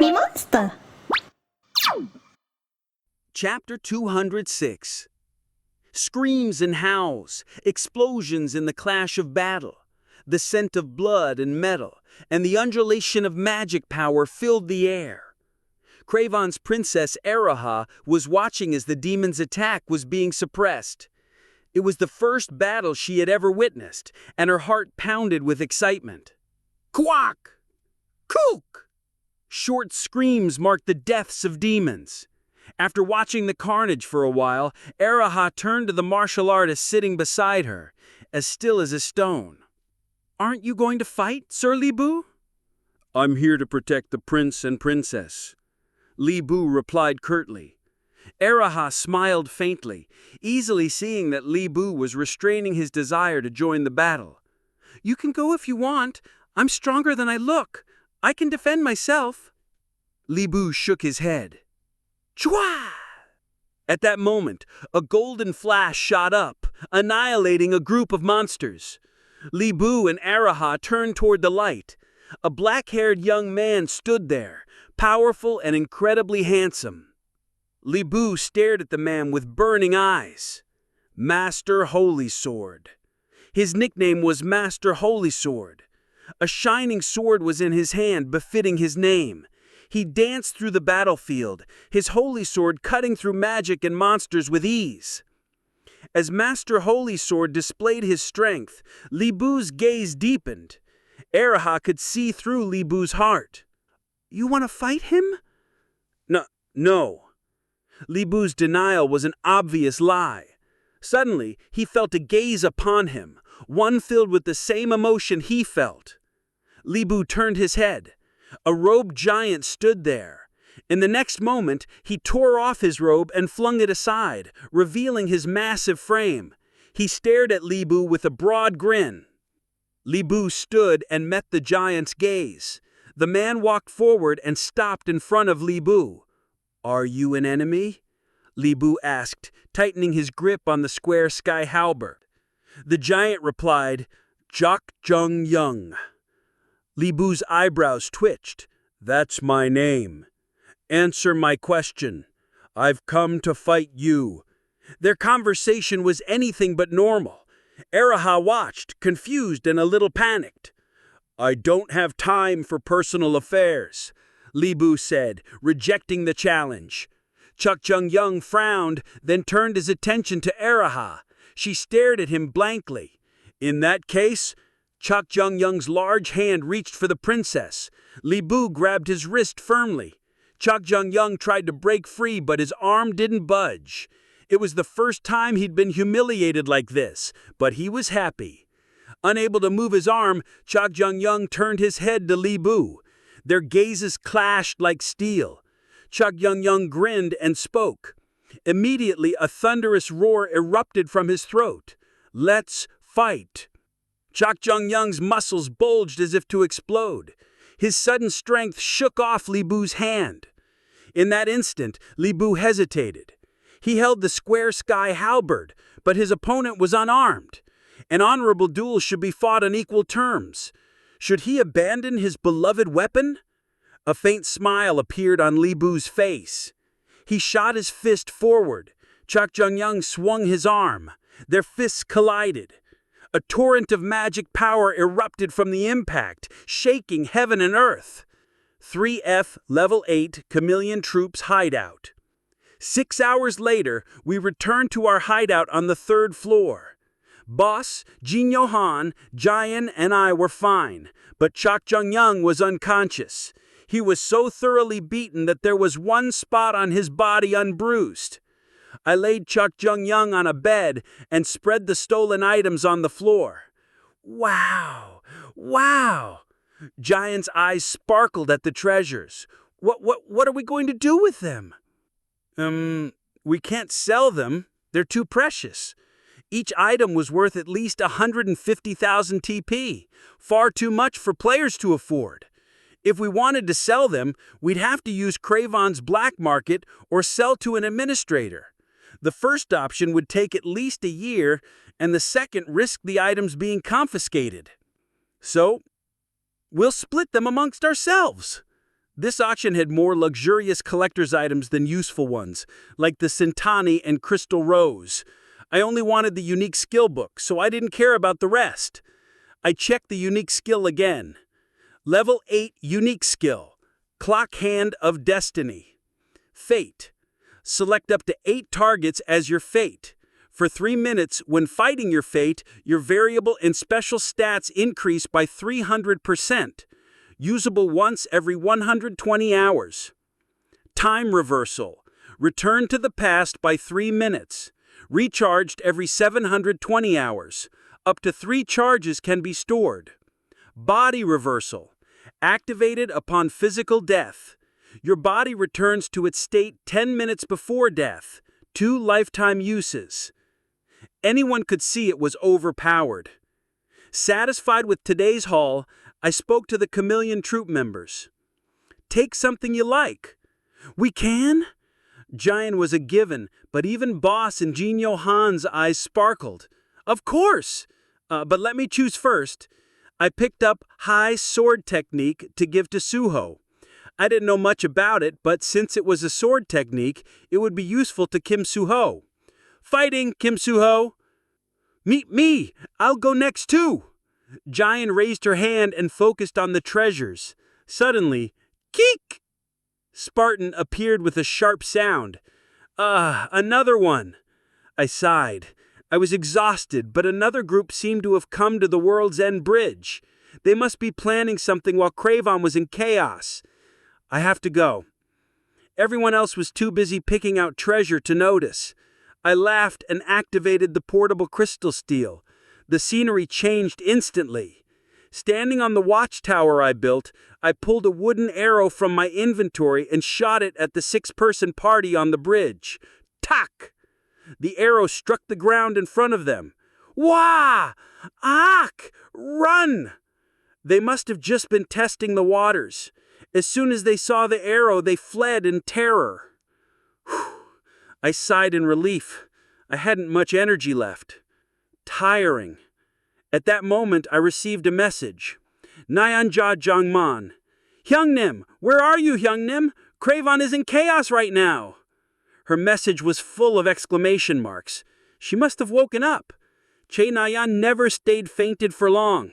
MeMonster. Chapter 206. Screams and howls, explosions in the clash of battle. The scent of blood and metal, and the undulation of magic power filled the air. Craven's princess Araha was watching as the demon's attack was being suppressed. It was the first battle she had ever witnessed, and her heart pounded with excitement. Quack! Kook! Short screams marked the deaths of demons. After watching the carnage for a while, Araha turned to the martial artist sitting beside her, as still as a stone. "Aren't you going to fight, Sir Libu?" "I'm here to protect the prince and princess," Libu replied curtly. Araha smiled faintly, easily seeing that Libu was restraining his desire to join the battle. "You can go if you want. I'm stronger than I look. I can defend myself." Libu shook his head. Chua! At that moment, a golden flash shot up, annihilating a group of monsters. Libu and Araha turned toward the light. A black-haired young man stood there, powerful and incredibly handsome. Libu stared at the man with burning eyes. Master Holy Sword. His nickname was Master Holy Sword. A shining sword was in his hand, befitting his name. He danced through the battlefield, his holy sword cutting through magic and monsters with ease. As Master Holy Sword displayed his strength, Libu's gaze deepened. Araha could see through Libu's heart. "You want to fight him?" No. Libu's denial was an obvious lie. Suddenly, he felt a gaze upon him, one filled with the same emotion he felt. Libu turned his head. A robed giant stood there. In the next moment, he tore off his robe and flung it aside, revealing his massive frame. He stared at Libu with a broad grin. Libu stood and met the giant's gaze. The man walked forward and stopped in front of Libu. "Are you an enemy?" Libu asked, tightening his grip on the square sky halberd. The giant replied, "Jok Jung Young." Libu's eyebrows twitched. "That's my name. Answer my question. I've come to fight you." Their conversation was anything but normal. Araha watched, confused and a little panicked. "I don't have time for personal affairs," Libu said, rejecting the challenge. Chuk Jung Young frowned, then turned his attention to Araha. She stared at him blankly. "In that case," Chuk Jung Young's large hand reached for the princess. Libu grabbed his wrist firmly. Chuk Jung Young tried to break free, but his arm didn't budge. It was the first time he'd been humiliated like this, but he was happy. Unable to move his arm, Chuk Jung Young turned his head to Libu. Their gazes clashed like steel. Chuk Jung Young grinned and spoke. Immediately, a thunderous roar erupted from his throat. "Let's fight!" Chuk Jung Young's muscles bulged as if to explode. His sudden strength shook off Libu's hand. In that instant, Libu hesitated. He held the square sky halberd, but his opponent was unarmed. An honorable duel should be fought on equal terms. Should he abandon his beloved weapon? A faint smile appeared on Libu's face. He shot his fist forward. Chuk Jung Young swung his arm. Their fists collided. A torrent of magic power erupted from the impact, shaking heaven and earth. 3F Level 8 Chameleon Troops Hideout. 6 hours later, we returned to our hideout on the 3rd floor. Boss, Jin Yohan, Jian, and I were fine, but Chuk Jung Young was unconscious. He was so thoroughly beaten that there was one spot on his body unbruised. I laid Chuk Jung Young on a bed and spread the stolen items on the floor. Wow! Giant's eyes sparkled at the treasures. What are we going to do with them? We can't sell them. They're too precious. Each item was worth at least 150,000 TP, far too much for players to afford. If we wanted to sell them, we'd have to use Craven's black market or sell to an administrator. The first option would take at least a year, and the second risked the items being confiscated. So, we'll split them amongst ourselves. This auction had more luxurious collector's items than useful ones, like the Sintani and Crystal Rose. I only wanted the unique skill book, so I didn't care about the rest. I checked the unique skill again. Level 8 unique skill. Clock Hand of Destiny. Fate. Select up to 8 targets as your fate. For 3 minutes, when fighting your fate, your variable and special stats increase by 300%. Usable once every 120 hours. Time reversal. Return to the past by 3 minutes. Recharged every 720 hours. Up to 3 charges can be stored. Body reversal. Activated upon physical death. Your body returns to its state 10 minutes before death. 2 lifetime uses. Anyone could see it was overpowered. Satisfied with today's haul, I spoke to the Chameleon troop members. Take something you like. We can? Giant was a given, but even Boss and Jinyo Han's eyes sparkled. Of course! But let me choose first. I picked up High Sword Technique to give to Suho. I didn't know much about it, but since it was a sword technique, it would be useful to Kim Suho. Fighting, Kim Suho! Meet me! I'll go next too! Giant raised her hand and focused on the treasures. Suddenly, keek! Spartan appeared with a sharp sound. Another one! I sighed. I was exhausted, but another group seemed to have come to the World's End Bridge. They must be planning something while Cravon was in chaos. I have to go. Everyone else was too busy picking out treasure to notice. I laughed and activated the portable crystal steel. The scenery changed instantly. Standing on the watchtower I built, I pulled a wooden arrow from my inventory and shot it at the 6-person party on the bridge. Tack! The arrow struck the ground in front of them. Wah! Ack! Run! They must have just been testing the waters. As soon as they saw the arrow, they fled in terror. Whew. I sighed in relief. I hadn't much energy left. Tiring. At that moment, I received a message. Nyanja Jongman. Hyungnim! Where are you, Hyungnim? Cravon is in chaos right now. Her message was full of exclamation marks. She must have woken up. Che Nayan never stayed fainted for long.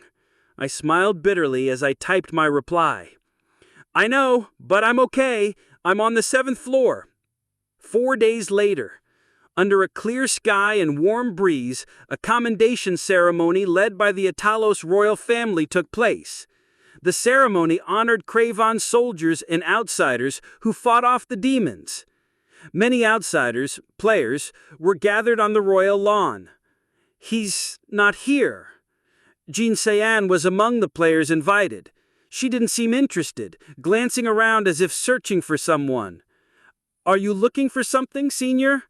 I smiled bitterly as I typed my reply. I know, but I'm okay. I'm on the 7th floor. 4 days later, under a clear sky and warm breeze, a commendation ceremony led by the Atalos royal family took place. The ceremony honored Cravon's soldiers and outsiders who fought off the demons. Many outsiders, players, were gathered on the royal lawn. He's not here. Jin Sean was among the players invited. She didn't seem interested, glancing around as if searching for someone. Are you looking for something, senior?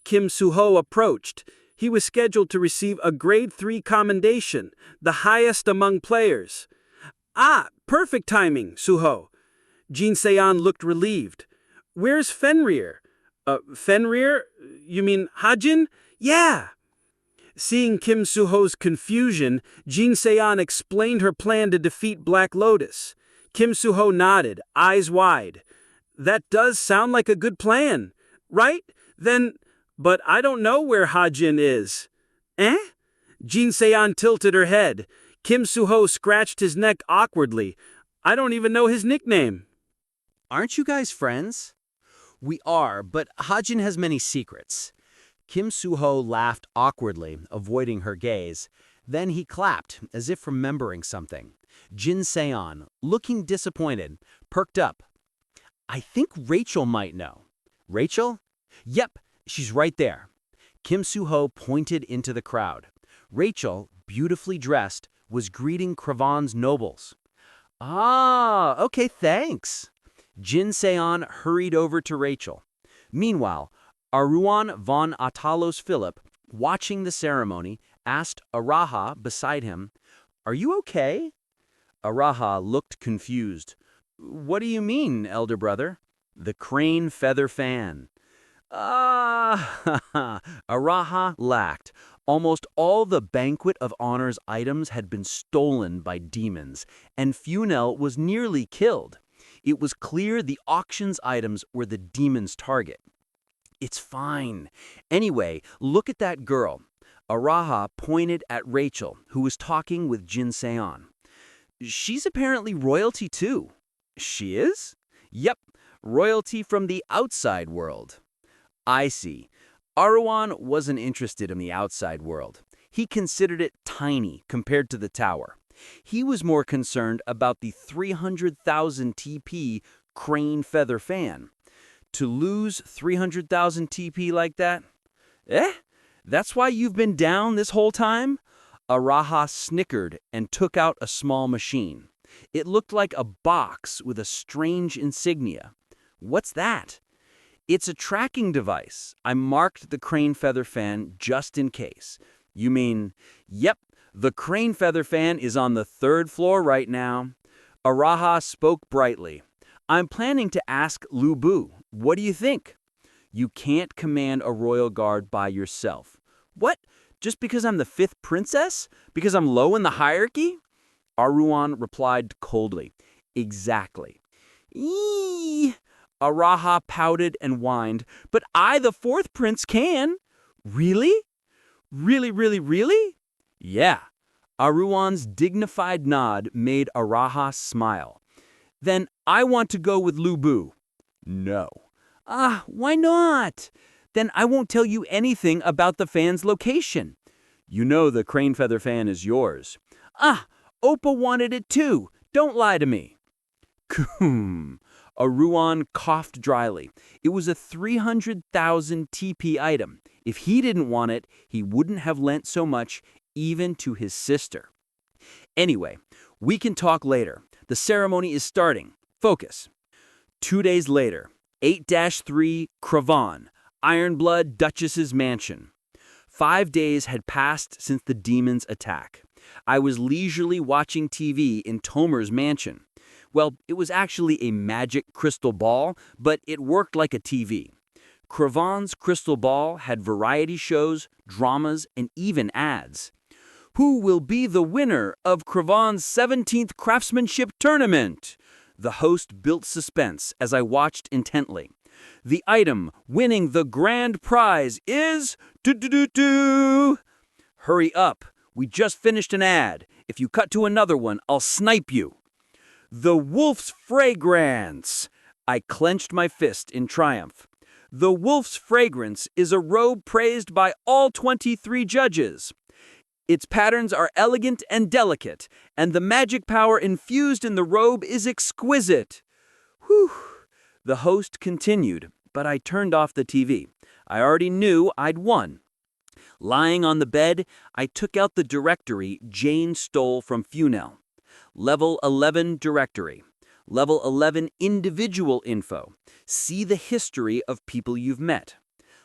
Kim Suho approached. He was scheduled to receive a grade 3 commendation, the highest among players. Perfect timing, Suho. Jin Seon looked relieved. Where's Fenrir? Fenrir? You mean Hajin? Yeah. Seeing Kim Suho's confusion, Jin Seon explained her plan to defeat Black Lotus. Kim Suho nodded, eyes wide. That does sound like a good plan, right? But I don't know where Hajin is. Eh? Jin Seon tilted her head. Kim Suho scratched his neck awkwardly. I don't even know his nickname. Aren't you guys friends? We are, but Hajin has many secrets. Kim Suho laughed awkwardly, avoiding her gaze. Then he clapped, as if remembering something. Jin Seon, looking disappointed, perked up. I think Rachel might know. Rachel? Yep, she's right there. Kim Suho pointed into the crowd. Rachel, beautifully dressed, was greeting Cravon's nobles. Okay, thanks. Jin Seon hurried over to Rachel. Meanwhile, Aruan von Atalos Philip, watching the ceremony, asked Araha beside him, Are you okay? Araha looked confused. What do you mean, elder brother? The crane feather fan. Araha laughed. Almost all the Banquet of Honor's items had been stolen by demons, and Funel was nearly killed. It was clear the auction's items were the demon's target. It's fine. Anyway, look at that girl. Araha pointed at Rachel, who was talking with Jin Seon. She's apparently royalty too. She is? Yep, royalty from the outside world. I see. Aruan wasn't interested in the outside world. He considered it tiny compared to the tower. He was more concerned about the 300,000 TP crane feather fan. To lose 300,000 TP like that? That's why you've been down this whole time? Araha snickered and took out a small machine. It looked like a box with a strange insignia. What's that? It's a tracking device. I marked the crane feather fan just in case. You mean, yep, the crane feather fan is on the 3rd floor right now. Araha spoke brightly. I'm planning to ask Lu Bu. What do you think? You can't command a royal guard by yourself. What? Just because I'm the 5th princess? Because I'm low in the hierarchy? Aruan replied coldly. Exactly. Eee! Araha pouted and whined. But I, the 4th prince, can. Really? Really? Yeah. Aruan's dignified nod made Araha smile. Then I want to go with Lu Bu. No. Why not? Then I won't tell you anything about the fan's location. You know the crane feather fan is yours. Oppa wanted it too. Don't lie to me. Coom. Aruan coughed dryly. It was a 300,000 TP item. If he didn't want it, he wouldn't have lent so much, even to his sister. Anyway, we can talk later. The ceremony is starting. Focus. 2 days later, 8-3 Cravan, Ironblood Duchess's mansion. 5 days had passed since the demon's attack. I was leisurely watching TV in Tomer's mansion. Well, it was actually a magic crystal ball, but it worked like a TV. Cravan's crystal ball had variety shows, dramas, and even ads. Who will be the winner of Cravan's 17th Craftsmanship Tournament? The host built suspense as I watched intently. The item winning the grand prize is... Hurry up. We just finished an ad. If you cut to another one, I'll snipe you. The Wolf's Fragrance. I clenched my fist in triumph. The Wolf's Fragrance is a robe praised by all 23 judges. Its patterns are elegant and delicate, and the magic power infused in the robe is exquisite. Whew. The host continued, but I turned off the TV. I already knew I'd won. Lying on the bed, I took out the directory Jane stole from Funel. Level 11 directory. Level 11 individual info. See the history of people you've met.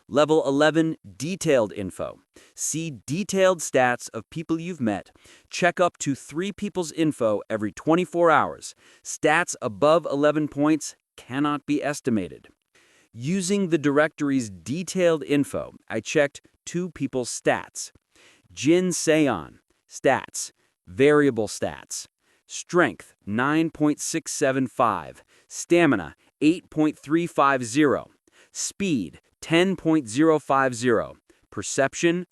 Level 11 detailed info. See detailed stats of people you've met. Check up to 3 people's info every 24 hours. Stats above 11 points cannot be estimated. Using the directory's detailed info, I checked 2 people's stats. Jin Seon, stats, variable stats. Strength, 9.675. Stamina, 8.350. Speed, 10.050. Perception, ?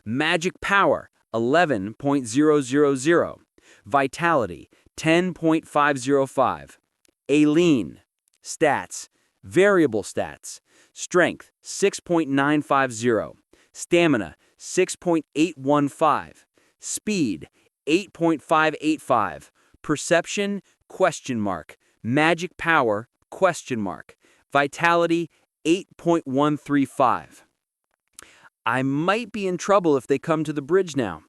Magic power, 11.000. Vitality, 10.505. Aileen, stats, variable stats. Strength, 6.950. Stamina, 6.815. Speed, 8.585. Perception, ? Magic power, ? Vitality, 8.135. I might be in trouble if they come to the bridge now.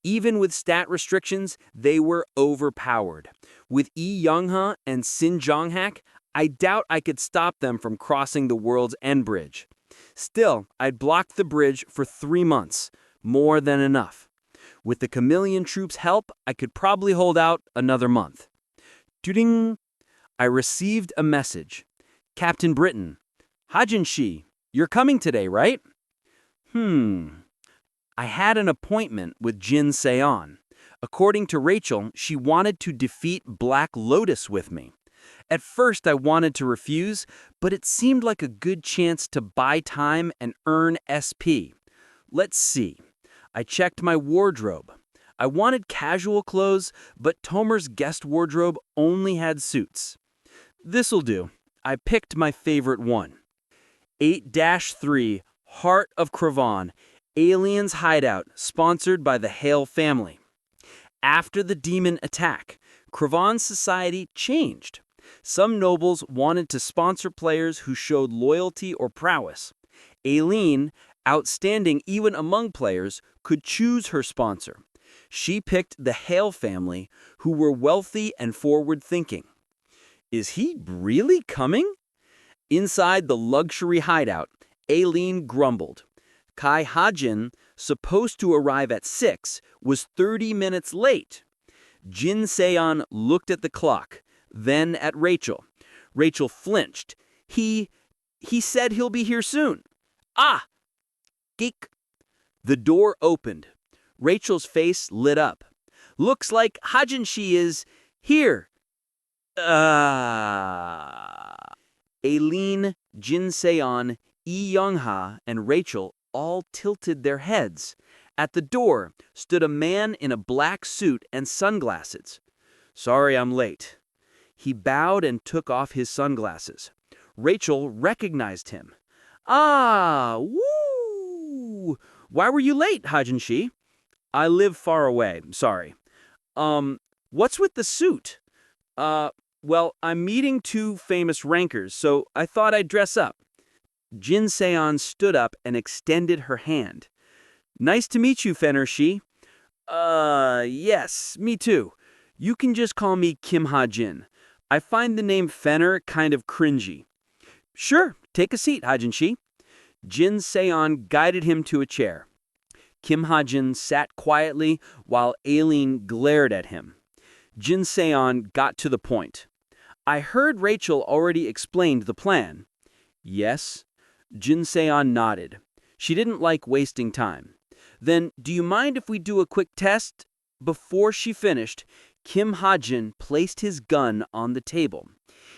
Even with stat restrictions, they were overpowered. With Yi Youngha and Sin Jonghak, I doubt I could stop them from crossing the world's end bridge. Still, I'd blocked the bridge for 3 months, more than enough. With the Chameleon troops' help, I could probably hold out another month. Ding! I received a message. Captain Britain, Hajin Shi, you're coming today, right? I had an appointment with Jin Seon. According to Rachel, she wanted to defeat Black Lotus with me. At first, I wanted to refuse, but it seemed like a good chance to buy time and earn SP. Let's see. I checked my wardrobe. I wanted casual clothes, but Tomer's guest wardrobe only had suits. This'll do. I picked my favorite one. 8-3, Heart of Kravan, Aliens Hideout, sponsored by the Hale family. After the demon attack, Kravan's society changed. Some nobles wanted to sponsor players who showed loyalty or prowess. Aileen, outstanding even among players, could choose her sponsor. She picked the Hale family, who were wealthy and forward-thinking. Is he really coming? Inside the luxury hideout, Aileen grumbled. Kai Hajin, supposed to arrive at 6, was 30 minutes late. Jin Seon looked at the clock, then at Rachel. Rachel flinched. He said he'll be here soon. Ah! Geek. The door opened. Rachel's face lit up. Looks like Hajin she is here. Aileen, Jin Seon, Lee Young-ha, and Rachel all tilted their heads. At the door stood a man in a black suit and sunglasses. Sorry I'm late. He bowed and took off his sunglasses. Rachel recognized him. Ah, woo! Why were you late, Hajin-shi? I live far away, sorry. What's with the suit? Well, I'm meeting 2 famous rankers, so I thought I'd dress up. Jin Seon stood up and extended her hand. Nice to meet you, Fenner-shi. Yes, me too. You can just call me Kim Ha-jin. I find the name Fenner kind of cringy. Sure, take a seat, Hajin-shi. Jin Seon guided him to a chair. Kim Ha-jin sat quietly while Aileen glared at him. Jin Seon got to the point. I heard Rachel already explained the plan. Yes. Jin Seon nodded. She didn't like wasting time. Then, do you mind if we do a quick test? Before she finished, Kim Ha-jin placed his gun on the table.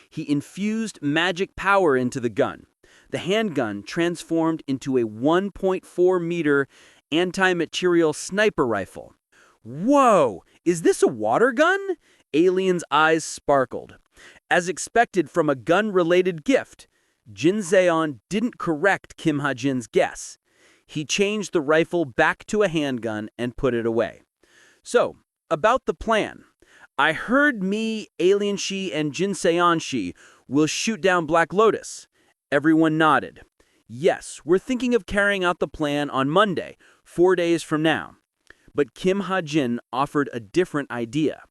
He infused magic power into the gun. The handgun transformed into a 1.4-meter anti-material sniper rifle. Whoa! Is this a water gun? Alien's eyes sparkled. As expected from a gun-related gift, Jin Seon didn't correct Kim Ha-jin's guess. He changed the rifle back to a handgun and put it away. So, about the plan. I heard me, Alien-shi, and Jin Seon-shi will shoot down Black Lotus. Everyone nodded. Yes, we're thinking of carrying out the plan on Monday, 4 days from now. But Kim Ha-jin offered a different idea.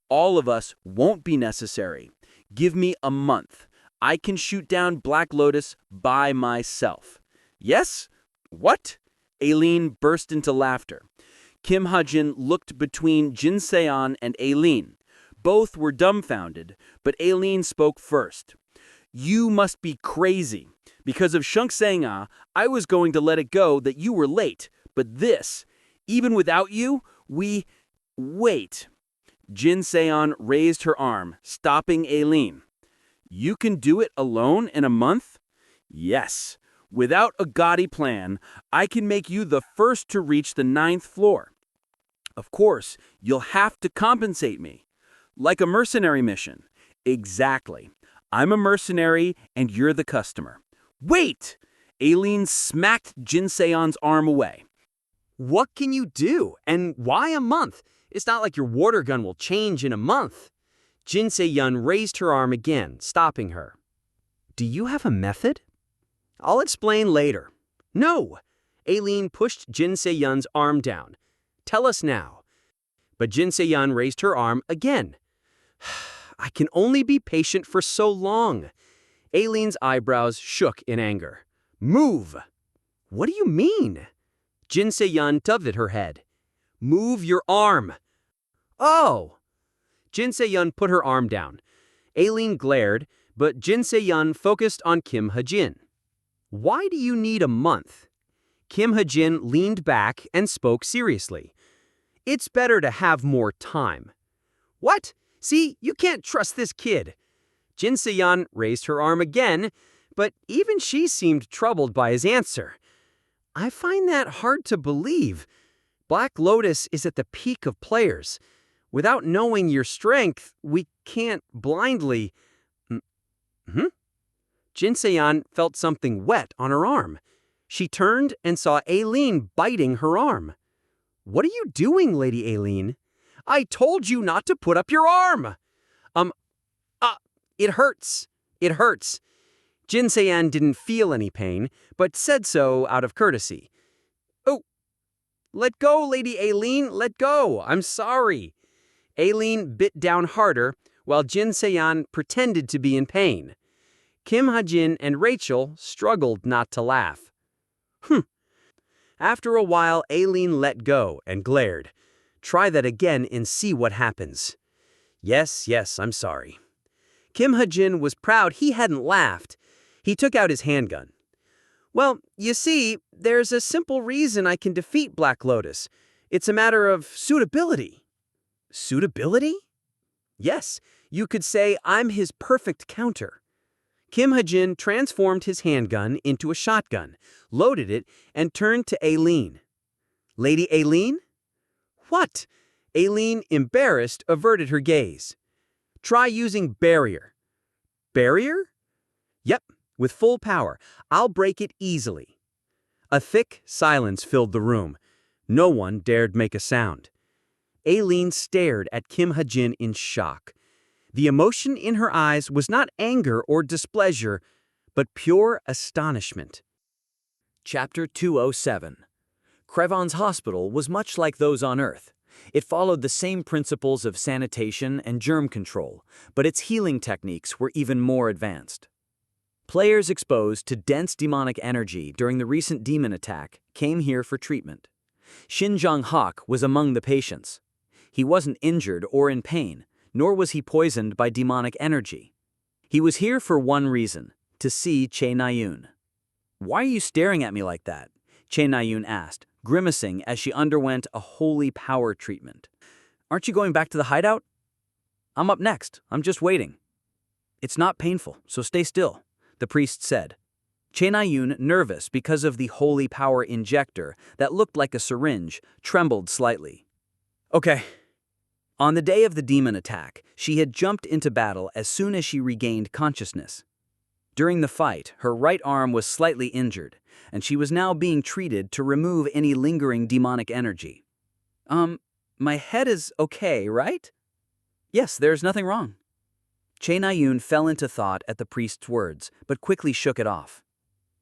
All of us won't be necessary. Give me a month. I can shoot down Black Lotus by myself. Yes? What? Aileen burst into laughter. Kim Ha-jin looked between Jin Seon and Aileen. Both were dumbfounded, but Aileen spoke first. You must be crazy. Because of Shunk Sang-ah, I was going to let it go that you were late. But this, even without you, Wait. Jin Seon raised her arm, stopping Aileen. You can do it alone in a month? Yes. Without a gaudy plan, I can make you the first to reach the 9th floor. Of course, you'll have to compensate me. Like a mercenary mission. Exactly. I'm a mercenary and you're the customer. Wait! Aileen smacked Jin Seon's arm away. What can you do? And why a month? It's not like your water gun will change in a month. Jin Se-yun raised her arm again, stopping her. Do you have a method? I'll explain later. No! Aileen pushed Jin Se-yun's arm down. Tell us now. But Jin Se-yun raised her arm again. I can only be patient for so long. Aileen's eyebrows shook in anger. Move! What do you mean? Jin Se-yun tugged at her head. Move your arm. Oh! Jin Se-yun put her arm down. Aileen glared, but Jin Se-yun focused on Kim Ha-jin. Why do you need a month? Kim Ha-jin leaned back and spoke seriously. It's better to have more time. What? See, you can't trust this kid. Jin Se-yeon raised her arm again, but even she seemed troubled by his answer. I find that hard to believe. Black Lotus is at the peak of players. Without knowing your strength, we can't blindly... Jin Se-yeon felt something wet on her arm. She turned and saw Aileen biting her arm. What are you doing, Lady Aileen? I told you not to put up your arm! It hurts. It hurts. Jin Se-yeon didn't feel any pain, but said so out of courtesy. Oh, let go, Lady Aileen, let go. I'm sorry. Aileen bit down harder, while Jin Se-yeon pretended to be in pain. Kim Hajin and Rachel struggled not to laugh. After a while, Aileen let go and glared. Try that again and see what happens. Yes, I'm sorry. Kim Hajin was proud he hadn't laughed. He took out his handgun. Well, you see, there's a simple reason I can defeat Black Lotus. It's a matter of suitability. Suitability? Yes, you could say I'm his perfect counter. Kim Hajin transformed his handgun into a shotgun, loaded it, and turned to Aileen. Lady Aileen? What? Aileen, embarrassed, averted her gaze. Try using barrier. Barrier? Yep, with full power. I'll break it easily. A thick silence filled the room. No one dared make a sound. Aileen stared at Kim Hajin in shock. The emotion in her eyes was not anger or displeasure, but pure astonishment. Chapter 207. Crevon's hospital was much like those on Earth. It followed the same principles of sanitation and germ control, but its healing techniques were even more advanced. Players exposed to dense demonic energy during the recent demon attack came here for treatment. Shin Jong-hak was among the patients. He wasn't injured or in pain, nor was he poisoned by demonic energy. He was here for one reason, to see Che Na-yoon. "Why are you staring at me like that?" Che Na-yoon asked, grimacing as she underwent a holy power treatment. "Aren't you going back to the hideout?" "I'm up next. I'm just waiting." "It's not painful, so stay still," the priest said. Che Na-yoon, nervous because of the holy power injector that looked like a syringe, trembled slightly. "Okay." On the day of the demon attack, she had jumped into battle as soon as she regained consciousness. During the fight, her right arm was slightly injured, and she was now being treated to remove any lingering demonic energy. My head is okay, right?" "Yes, there's nothing wrong." Che Na-yoon fell into thought at the priest's words, but quickly shook it off.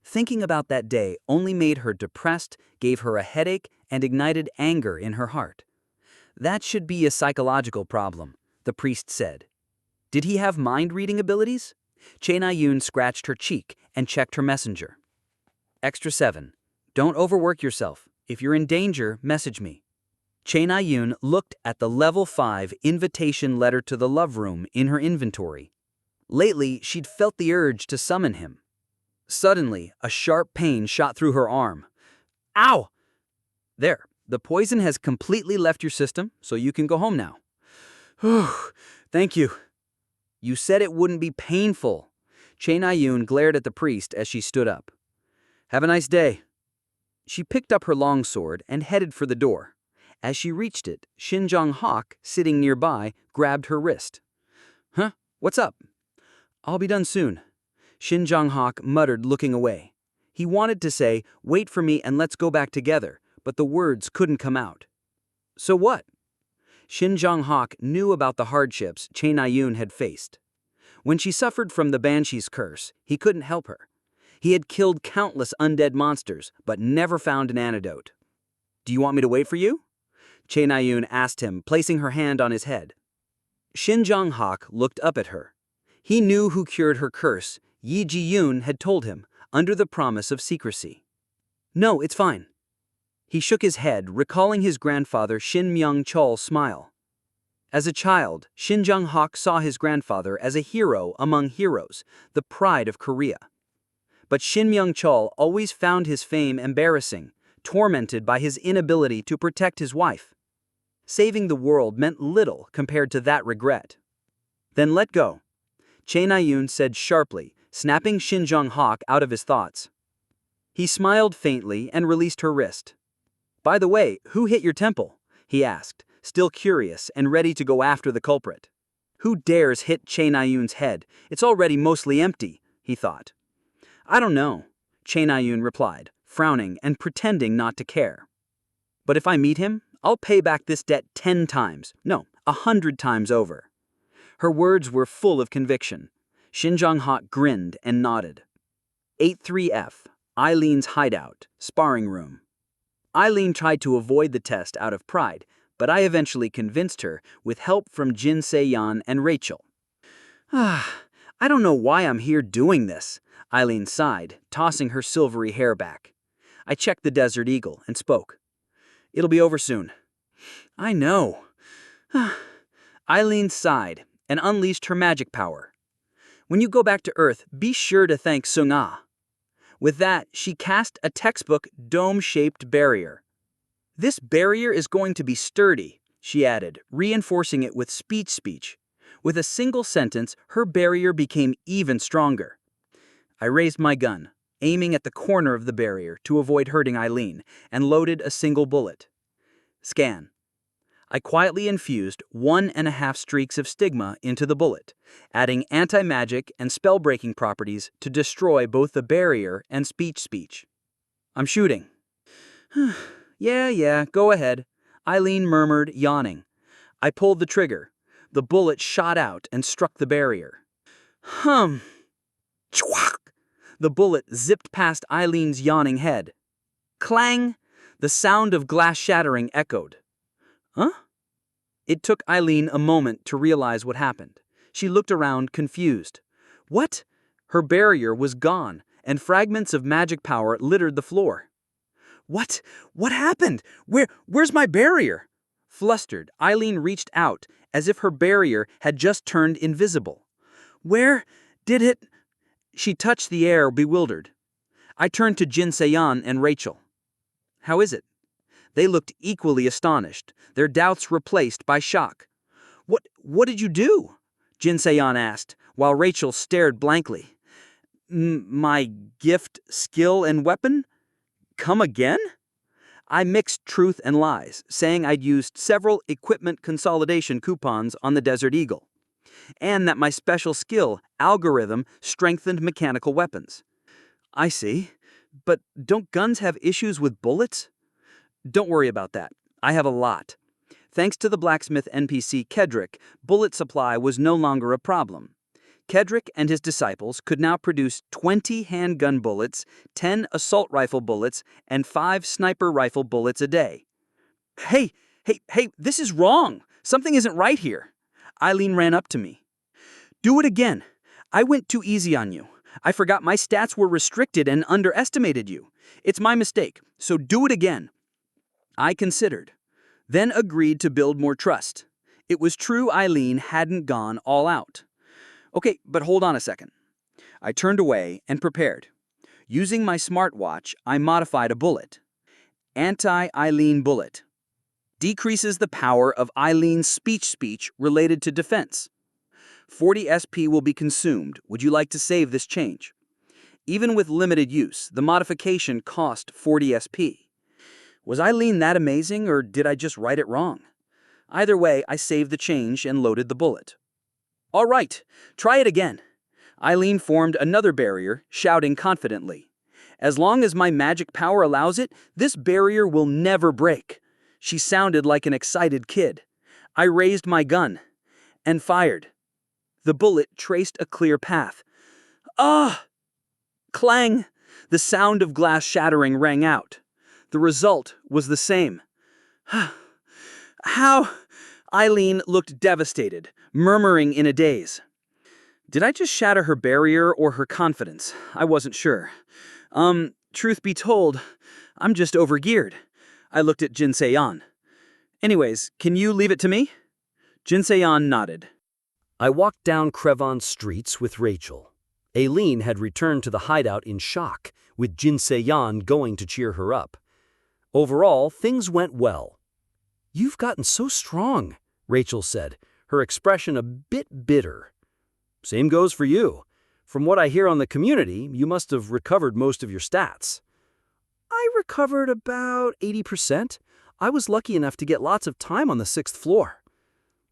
Thinking about that day only made her depressed, gave her a headache, and ignited anger in her heart. "That should be a psychological problem," the priest said. "Did he have mind-reading abilities?" Che Na-yoon scratched her cheek and checked her messenger. Extra 7. Don't overwork yourself. If you're in danger, message me. Che Na-yoon looked at the level 5 invitation letter to the love room in her inventory. Lately, she'd felt the urge to summon him. Suddenly, a sharp pain shot through her arm. Ow! There, the poison has completely left your system, so you can go home now. Thank you. You said it wouldn't be painful. Che Na-yoon glared at the priest as she stood up. Have a nice day. She picked up her longsword and headed for the door. As she reached it, Shin Jong-hak, sitting nearby, grabbed her wrist. Huh? What's up? I'll be done soon. Shin Jong-hak muttered, looking away. He wanted to say, wait for me and let's go back together, but the words couldn't come out. So what? Shin Jong-hak knew about the hardships Che Na-yoon had faced. When she suffered from the Banshee's curse, he couldn't help her. He had killed countless undead monsters, but never found an antidote. Do you want me to wait for you? Che Na-yoon asked him, placing her hand on his head. Shin Jong-hak looked up at her. He knew who cured her curse. Yi Ji-yoon had told him, under the promise of secrecy. No, it's fine. He shook his head, recalling his grandfather Shin Myung-chul's smile. As a child, Shin Jong-hak saw his grandfather as a hero among heroes, the pride of Korea. But Shin Myung-chul always found his fame embarrassing, tormented by his inability to protect his wife. Saving the world meant little compared to that regret. Then let go. Chae Na-yoon said sharply, snapping Shin Jong-hak out of his thoughts. He smiled faintly and released her wrist. "By the way, who hit your temple?" he asked, still curious and ready to go after the culprit. "Who dares hit Chae Na-yoon's head? It's already mostly empty," he thought. "I don't know," Chae Na-yoon replied, frowning and pretending not to care. "But if I meet him, I'll pay back this debt 10 times, no, 100 times over." Her words were full of conviction. Shin Jong-hak grinned and nodded. 83F, Eileen's hideout, sparring room. Eileen tried to avoid the test out of pride, but I eventually convinced her with help from Jin Se-yeon and Rachel. "I don't know why I'm here doing this," Eileen sighed, tossing her silvery hair back. I checked the Desert Eagle and spoke. "It'll be over soon." "I know." Eileen sighed and unleashed her magic power. "When you go back to Earth, be sure to thank Sung-ah." With that, she cast a textbook dome-shaped barrier. "This barrier is going to be sturdy," she added, reinforcing it with speech. With a single sentence, her barrier became even stronger. I raised my gun, aiming at the corner of the barrier to avoid hurting Eileen, and loaded a single bullet. Scan. I quietly infused 1.5 streaks of stigma into the bullet, adding anti-magic and spell-breaking properties to destroy both the barrier and speech. "I'm shooting." Yeah, go ahead," Eileen murmured, yawning. I pulled the trigger. The bullet shot out and struck the barrier. Chwak! The bullet zipped past Eileen's yawning head. Clang! The sound of glass shattering echoed. "Huh?" It took Eileen a moment to realize what happened. She looked around, confused. What? Her barrier was gone, and fragments of magic power littered the floor. "What? What happened? Where's my barrier?" Flustered, Eileen reached out, as if her barrier had just turned invisible. "Where did it—" She touched the air, bewildered. I turned to Jin Se-yeon and Rachel. "How is it?" They looked equally astonished, their doubts replaced by shock. What did you do?" Jin Se-yeon asked, while Rachel stared blankly. My gift, skill, and weapon? Come again?" I mixed truth and lies, saying I'd used several equipment consolidation coupons on the Desert Eagle, and that my special skill, algorithm, strengthened mechanical weapons. "I see. But don't guns have issues with bullets?" "Don't worry about that. I have a lot." Thanks to the blacksmith NPC Kedrick, bullet supply was no longer a problem. Kedrick and his disciples could now produce 20 handgun bullets, 10 assault rifle bullets, and 5 sniper rifle bullets a day. Hey, this is wrong. Something isn't right here." Eileen ran up to me. "Do it again. I went too easy on you. I forgot my stats were restricted and underestimated you. It's my mistake, so do it again." I considered, then agreed to build more trust. It was true Eileen hadn't gone all out. "Okay, but hold on a second." I turned away and prepared. Using my smartwatch, I modified a bullet. Anti-Eileen bullet. Decreases the power of Eileen's speech related to defense. 40 SP will be consumed. Would you like to save this change? Even with limited use, the modification cost 40 SP. Was Eileen that amazing, or did I just write it wrong? Either way, I saved the change and loaded the bullet. "All right, try it again." Eileen formed another barrier, shouting confidently. "As long as my magic power allows it, this barrier will never break." She sounded like an excited kid. I raised my gun and fired. The bullet traced a clear path. "Ah!" Clang! The sound of glass shattering rang out. The result was the same. "How?" Eileen looked devastated, murmuring in a daze. Did I just shatter her barrier or her confidence? I wasn't sure. Truth be told, I'm just overgeared. I looked at Jin Se-yeon. "Anyways, can you leave it to me?" Jin Se-yeon nodded. I walked down Crevon's streets with Rachel. Aileen had returned to the hideout in shock, with Jin Se-yeon going to cheer her up. Overall, things went well. "You've gotten so strong," Rachel said, her expression a bit bitter. Same goes for you. From what I hear on the community, you must have recovered most of your stats. I recovered about 80%. I was lucky enough to get lots of time on the 6th floor.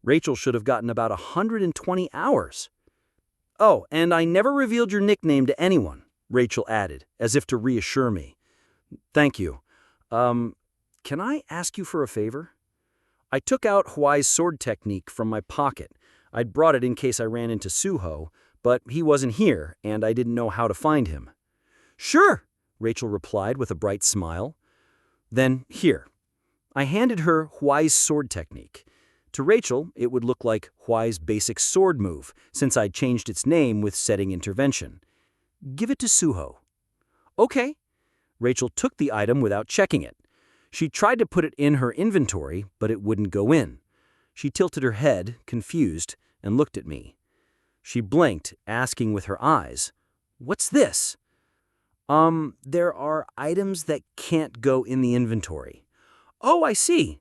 Rachel should have gotten about 120 hours. Oh, and I never revealed your nickname to anyone, Rachel added, as if to reassure me. Thank you. Can I ask you for a favor? I took out Hawaii's sword technique from my pocket. I'd brought it in case I ran into Suho, but he wasn't here, and I didn't know how to find him. Sure, Rachel replied with a bright smile. Then, here. I handed her Hawaii's sword technique. To Rachel, it would look like Hawaii's basic sword move, since I'd changed its name with setting intervention. Give it to Suho. Okay. Rachel took the item without checking it. She tried to put it in her inventory, but it wouldn't go in. She tilted her head, confused, and looked at me. She blinked, asking with her eyes, "What's this?" There are items that can't go in the inventory. Oh, I see.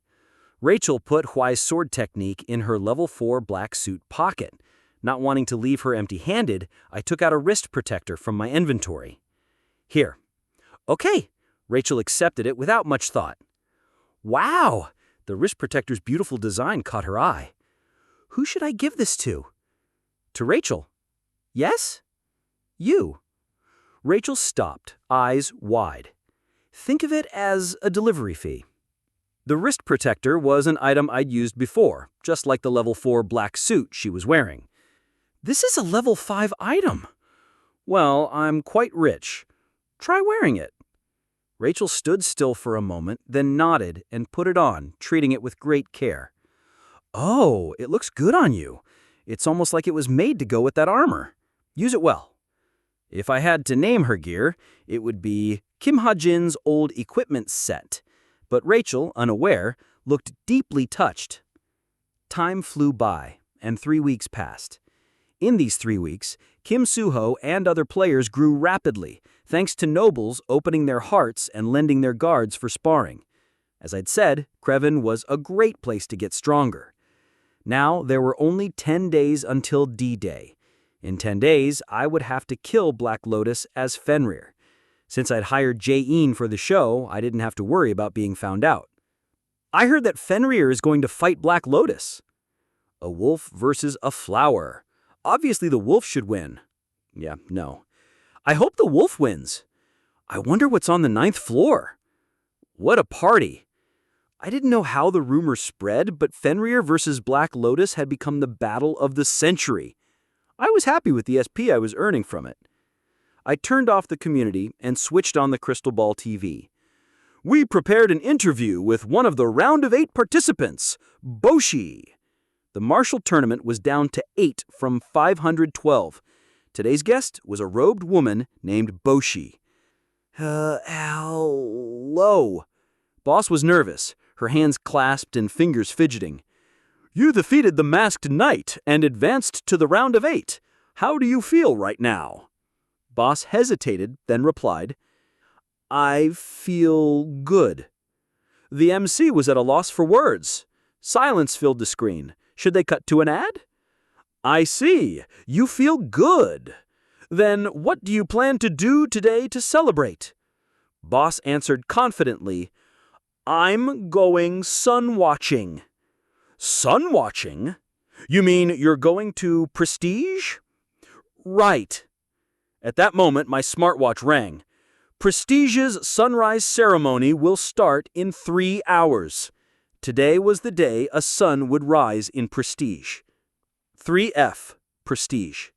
Rachel put Hawaii's sword technique in her level 4 black suit pocket. Not wanting to leave her empty-handed, I took out a wrist protector from my inventory. Here. Okay. Rachel accepted it without much thought. Wow! The wrist protector's beautiful design caught her eye. Who should I give this to? To Rachel. Yes? You. Rachel stopped, eyes wide. Think of it as a delivery fee. The wrist protector was an item I'd used before, just like the level 4 black suit she was wearing. This is a level 5 item. Well, I'm quite rich. Try wearing it. Rachel stood still for a moment, then nodded and put it on, treating it with great care. Oh, it looks good on you. It's almost like it was made to go with that armor. Use it well. If I had to name her gear, it would be Kim Hajin's old equipment set. But Rachel, unaware, looked deeply touched. Time flew by, and 3 weeks passed. In these 3 weeks, Kim Suho and other players grew rapidly, thanks to nobles opening their hearts and lending their guards for sparring. As I'd said, Krevin was a great place to get stronger. Now there were only 10 days until D-Day. In 10 days, I would have to kill Black Lotus as Fenrir. Since I'd hired Jae-in for the show, I didn't have to worry about being found out. I heard that Fenrir is going to fight Black Lotus. A wolf versus a flower. Obviously the wolf should win. Yeah, no. I hope the wolf wins. I wonder what's on the 9th floor. What a party. I didn't know how the rumor spread, but Fenrir versus Black Lotus had become the battle of the century. I was happy with the SP I was earning from it. I turned off the community and switched on the Crystal Ball TV. We prepared an interview with one of the round of 8 participants, Boshi. The martial tournament was down to 8 from 512. Today's guest was a robed woman named Boshi. Hello. Boss was nervous, her hands clasped and fingers fidgeting. You defeated the masked knight and advanced to the round of 8. How do you feel right now? Boss hesitated, then replied, I feel good. The MC was at a loss for words. Silence filled the screen. Should they cut to an ad? I see. You feel good. Then what do you plan to do today to celebrate? Boss answered confidently, I'm going sun watching. Sun watching? You mean you're going to Prestige? Right. At that moment, my smartwatch rang. Prestige's sunrise ceremony will start in 3 hours. Today was the day a sun would rise in Prestige. 3F, Prestige.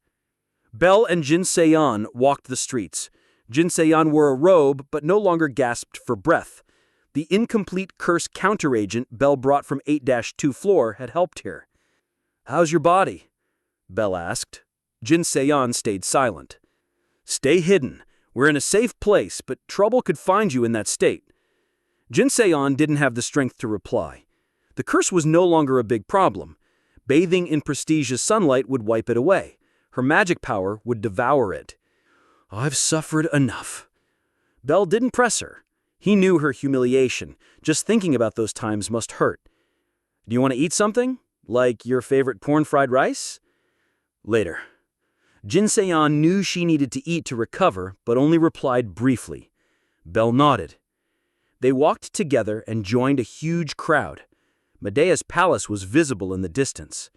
Belle and Jin Se-yeon walked the streets. Jin Se-yeon wore a robe, but no longer gasped for breath. The incomplete curse counteragent Belle brought from 8-2 floor had helped her. How's your body? Belle asked. Jin Se-yeon stayed silent. Stay hidden. We're in a safe place, but trouble could find you in that state. Jin Se-yeon didn't have the strength to reply. The curse was no longer a big problem. Bathing in Prestige's sunlight would wipe it away. Her magic power would devour it. I've suffered enough. Belle didn't press her. He knew her humiliation. Just thinking about those times must hurt. Do you want to eat something? Like your favorite porn fried rice? Later. Jin Se-yeon knew she needed to eat to recover, but only replied briefly. Belle nodded. They walked together and joined a huge crowd. Medea's palace was visible in the distance.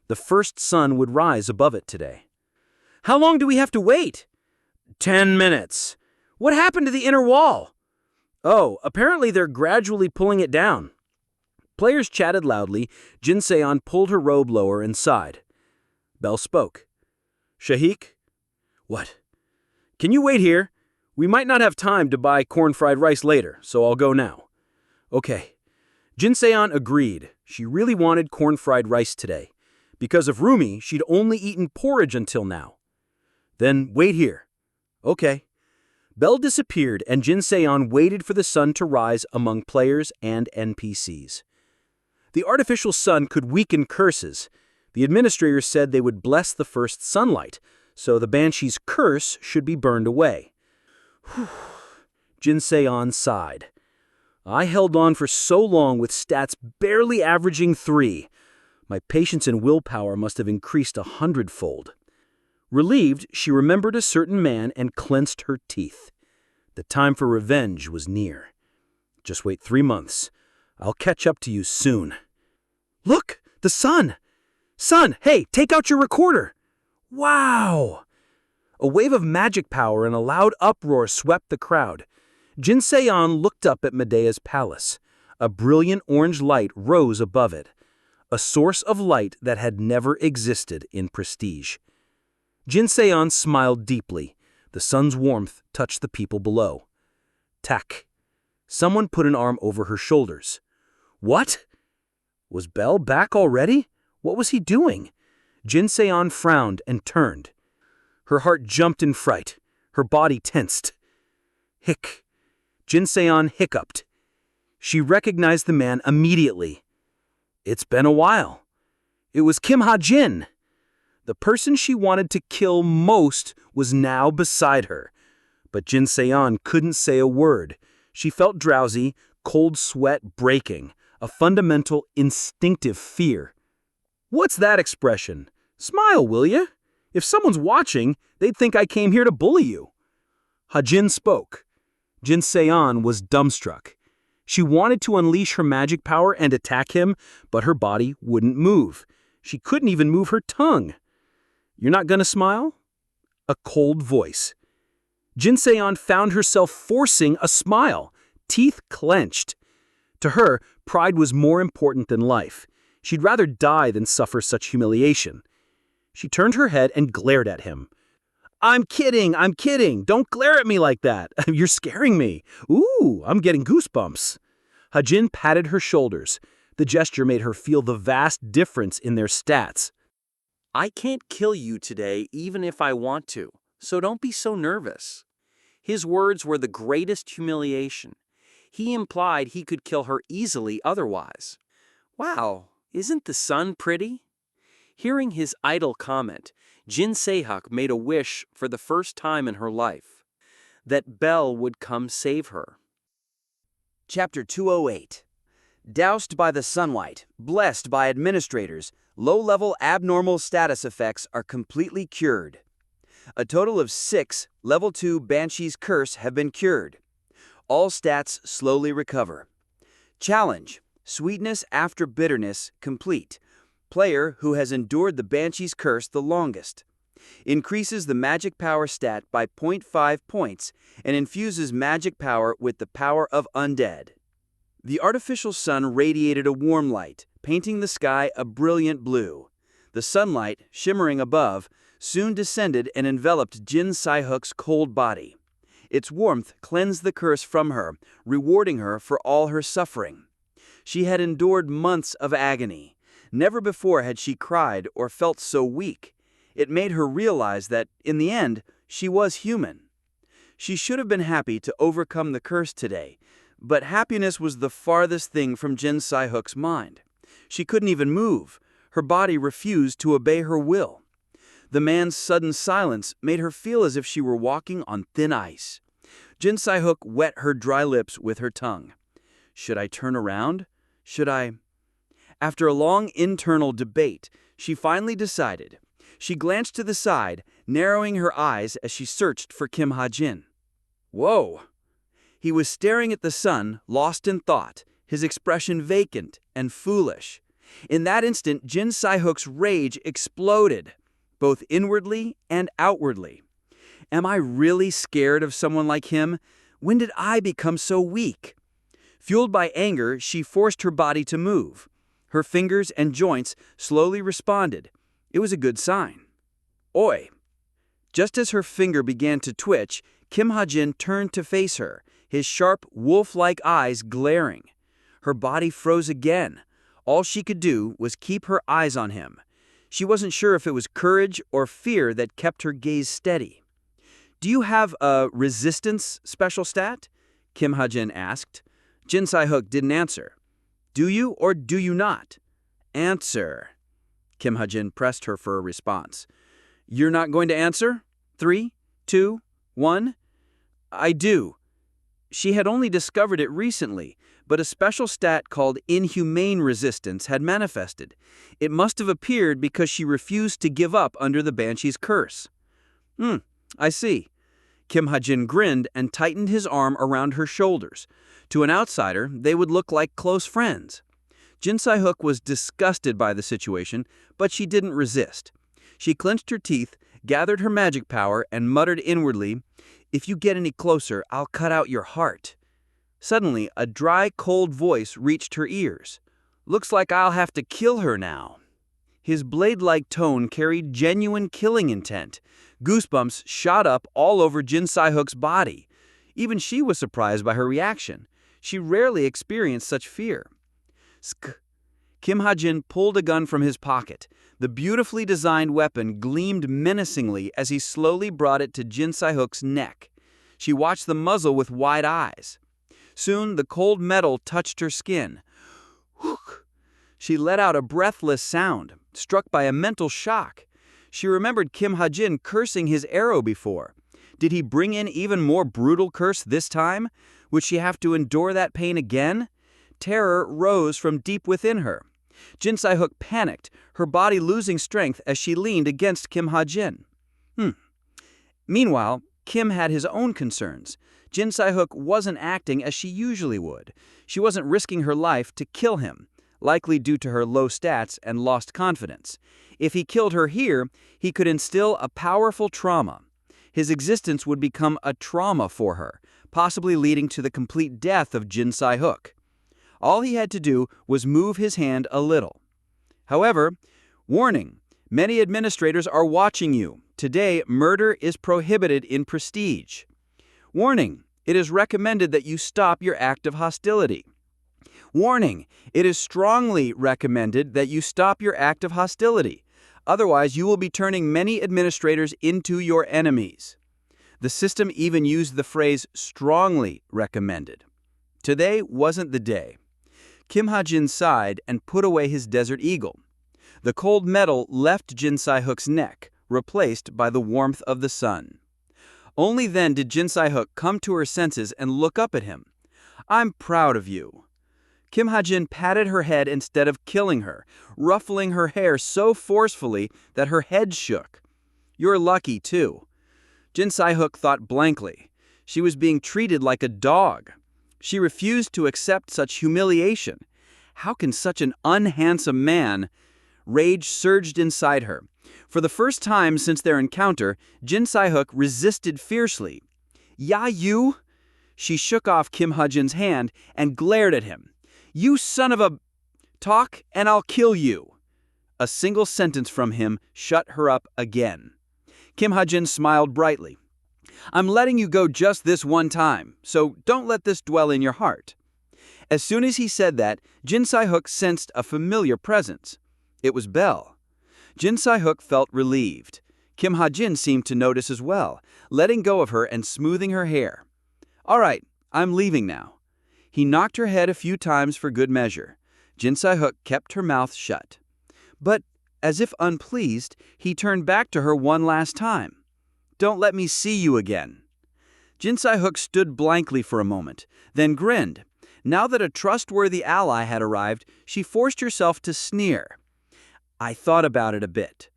The first sun would rise above it today. How long do we have to wait? 10 minutes. What happened to the inner wall? Oh, apparently they're gradually pulling it down. Players chatted loudly. Jin Se-yeon pulled her robe lower and sighed. Belle spoke. Shahik? What? Can you wait here? We might not have time to buy corn-fried rice later, so I'll go now. Okay. Jin Se-yeon agreed. She really wanted corn-fried rice today. Because of Rumi, she'd only eaten porridge until now. Then wait here. Okay. Belle disappeared, and Jin Se-yeon waited for the sun to rise among players and NPCs. The artificial sun could weaken curses. The administrators said they would bless the first sunlight, so the banshee's curse should be burned away. Jin Se-yeon sighed. I held on for so long with stats barely averaging 3. My patience and willpower must have increased 100-fold. Relieved, she remembered a certain man and clenched her teeth. The time for revenge was near. Just wait 3 months. I'll catch up to you soon. Look! The sun! Sun, hey, take out your recorder! Wow! A wave of magic power and a loud uproar swept the crowd. Jin Se-yeon looked up at Medea's palace. A brilliant orange light rose above it. A source of light that had never existed in prestige. Jin Se-yeon smiled deeply. The sun's warmth touched the people below. Tack. Someone put an arm over her shoulders. What? Was Belle back already? What was he doing? Jin Se-yeon frowned and turned. Her heart jumped in fright. Her body tensed. Hick. Jin Se-yeon hiccuped. She recognized the man immediately. It's been a while. It was Kim Hajin. The person she wanted to kill most was now beside her. But Jin Se-yeon couldn't say a word. She felt drowsy, cold sweat breaking, a fundamental, instinctive fear. What's that expression? Smile, will you? If someone's watching, they'd think I came here to bully you. Hajin spoke. Jin Se-yeon was dumbstruck. She wanted to unleash her magic power and attack him, but her body wouldn't move. She couldn't even move her tongue. You're not gonna smile? A cold voice. Jin Se-yeon found herself forcing a smile, teeth clenched. To her, pride was more important than life. She'd rather die than suffer such humiliation. She turned her head and glared at him. I'm kidding. Don't glare at me like that. You're scaring me. Ooh, I'm getting goosebumps. Hajin patted her shoulders. The gesture made her feel the vast difference in their stats. I can't kill you today even if I want to, so don't be so nervous. His words were the greatest humiliation. He implied he could kill her easily otherwise. Wow, isn't the sun pretty? Hearing his idle comment, Jin Se-yeon made a wish for the first time in her life, that Belle would come save her. Chapter 208. Doused by the sunlight, blessed by administrators, low-level abnormal status effects are completely cured. A total of 6 Level 2 Banshee's Curse have been cured. All stats slowly recover. Challenge: Sweetness after bitterness complete. Player who has endured the Banshee's Curse the longest. Increases the magic power stat by 0.5 points and infuses magic power with the power of undead. The artificial sun radiated a warm light, painting the sky a brilliant blue. The sunlight, shimmering above, soon descended and enveloped Jin Se-yeon's cold body. Its warmth cleansed the curse from her, rewarding her for all her suffering. She had endured months of agony. Never before had she cried or felt so weak. It made her realize that, in the end, she was human. She should have been happy to overcome the curse today, but happiness was the farthest thing from Jin Se-yeon's mind. She couldn't even move. Her body refused to obey her will. The man's sudden silence made her feel as if she were walking on thin ice. Jin Se-yeon wet her dry lips with her tongue. Should I turn around? Should I? After a long internal debate, she finally decided. She glanced to the side, narrowing her eyes as she searched for Kim Hajin. Whoa! He was staring at the sun, lost in thought, his expression vacant and foolish. In that instant, Jin Si-hook's rage exploded, both inwardly and outwardly. Am I really scared of someone like him? When did I become so weak? Fueled by anger, she forced her body to move. Her fingers and joints slowly responded. It was a good sign. Oi! Just as her finger began to twitch, Kim Hajin turned to face her, his sharp, wolf-like eyes glaring. Her body froze again. All she could do was keep her eyes on him. She wasn't sure if it was courage or fear that kept her gaze steady. Do you have a resistance special stat? Kim Hajin asked. Jin Si-hook didn't answer. Do you or do you not? Answer. Kim Hajin pressed her for a response. You're not going to answer? 3, 2, 1. I do. She had only discovered it recently, but a special stat called inhumane resistance had manifested. It must have appeared because she refused to give up under the Banshee's curse. I see. Kim Hajin grinned and tightened his arm around her shoulders. To an outsider, they would look like close friends. Jin Si-hook was disgusted by the situation, but she didn't resist. She clenched her teeth, gathered her magic power, and muttered inwardly, "If you get any closer, I'll cut out your heart." Suddenly, a dry, cold voice reached her ears. "Looks like I'll have to kill her now." His blade-like tone carried genuine killing intent. Goosebumps shot up all over Jin Si-hook's body. Even she was surprised by her reaction. She rarely experienced such fear. Sk. Kim Hajin pulled a gun from his pocket. The beautifully designed weapon gleamed menacingly as he slowly brought it to Jin Si-hook's neck. She watched the muzzle with wide eyes. Soon, the cold metal touched her skin. Whook! She let out a breathless sound, struck by a mental shock. She remembered Kim Hajin cursing his arrow before. Did he bring in even more brutal curse this time? Would she have to endure that pain again? Terror rose from deep within her. Jin Si-hook panicked, her body losing strength as she leaned against Kim Hajin. Meanwhile, Kim had his own concerns. Jin Si-hook wasn't acting as she usually would. She wasn't risking her life to kill him, likely due to her low stats and lost confidence. If he killed her here, he could instill a powerful trauma. His existence would become a trauma for her, possibly leading to the complete death of Jin Si-hook. All he had to do was move his hand a little. However, warning, many administrators are watching you. Today, murder is prohibited in Prestige. Warning, it is recommended that you stop your act of hostility. Warning, it is strongly recommended that you stop your act of hostility. Otherwise, you will be turning many administrators into your enemies. The system even used the phrase strongly recommended. Today wasn't the day. Kim Hajin sighed and put away his Desert Eagle. The cold metal left Jin Si-hook's neck, replaced by the warmth of the sun. Only then did Jin Si-hook come to her senses and look up at him. "I'm proud of you." Kim Hajin patted her head instead of killing her, ruffling her hair so forcefully that her head shook. "You're lucky, too." Jin Si-hook thought blankly. She was being treated like a dog. She refused to accept such humiliation. How can such an unhandsome man... Rage surged inside her. For the first time since their encounter, Jin Si-hook resisted fiercely. "Ya you?" She shook off Kim Hajin's hand and glared at him. "You son of a... Talk and I'll kill you." A single sentence from him shut her up again. Kim Hajin smiled brightly. "I'm letting you go just this one time, so don't let this dwell in your heart." As soon as he said that, Jin Si-hook sensed a familiar presence. It was Belle. Jin Si-hook felt relieved. Kim Hajin seemed to notice as well, letting go of her and smoothing her hair. "All right, I'm leaving now." He knocked her head a few times for good measure. Jin Si-hook kept her mouth shut. But, as if unpleased, he turned back to her one last time. "Don't let me see you again." Jin Si-hook stood blankly for a moment, then grinned. Now that a trustworthy ally had arrived, she forced herself to sneer. "I thought about it a bit."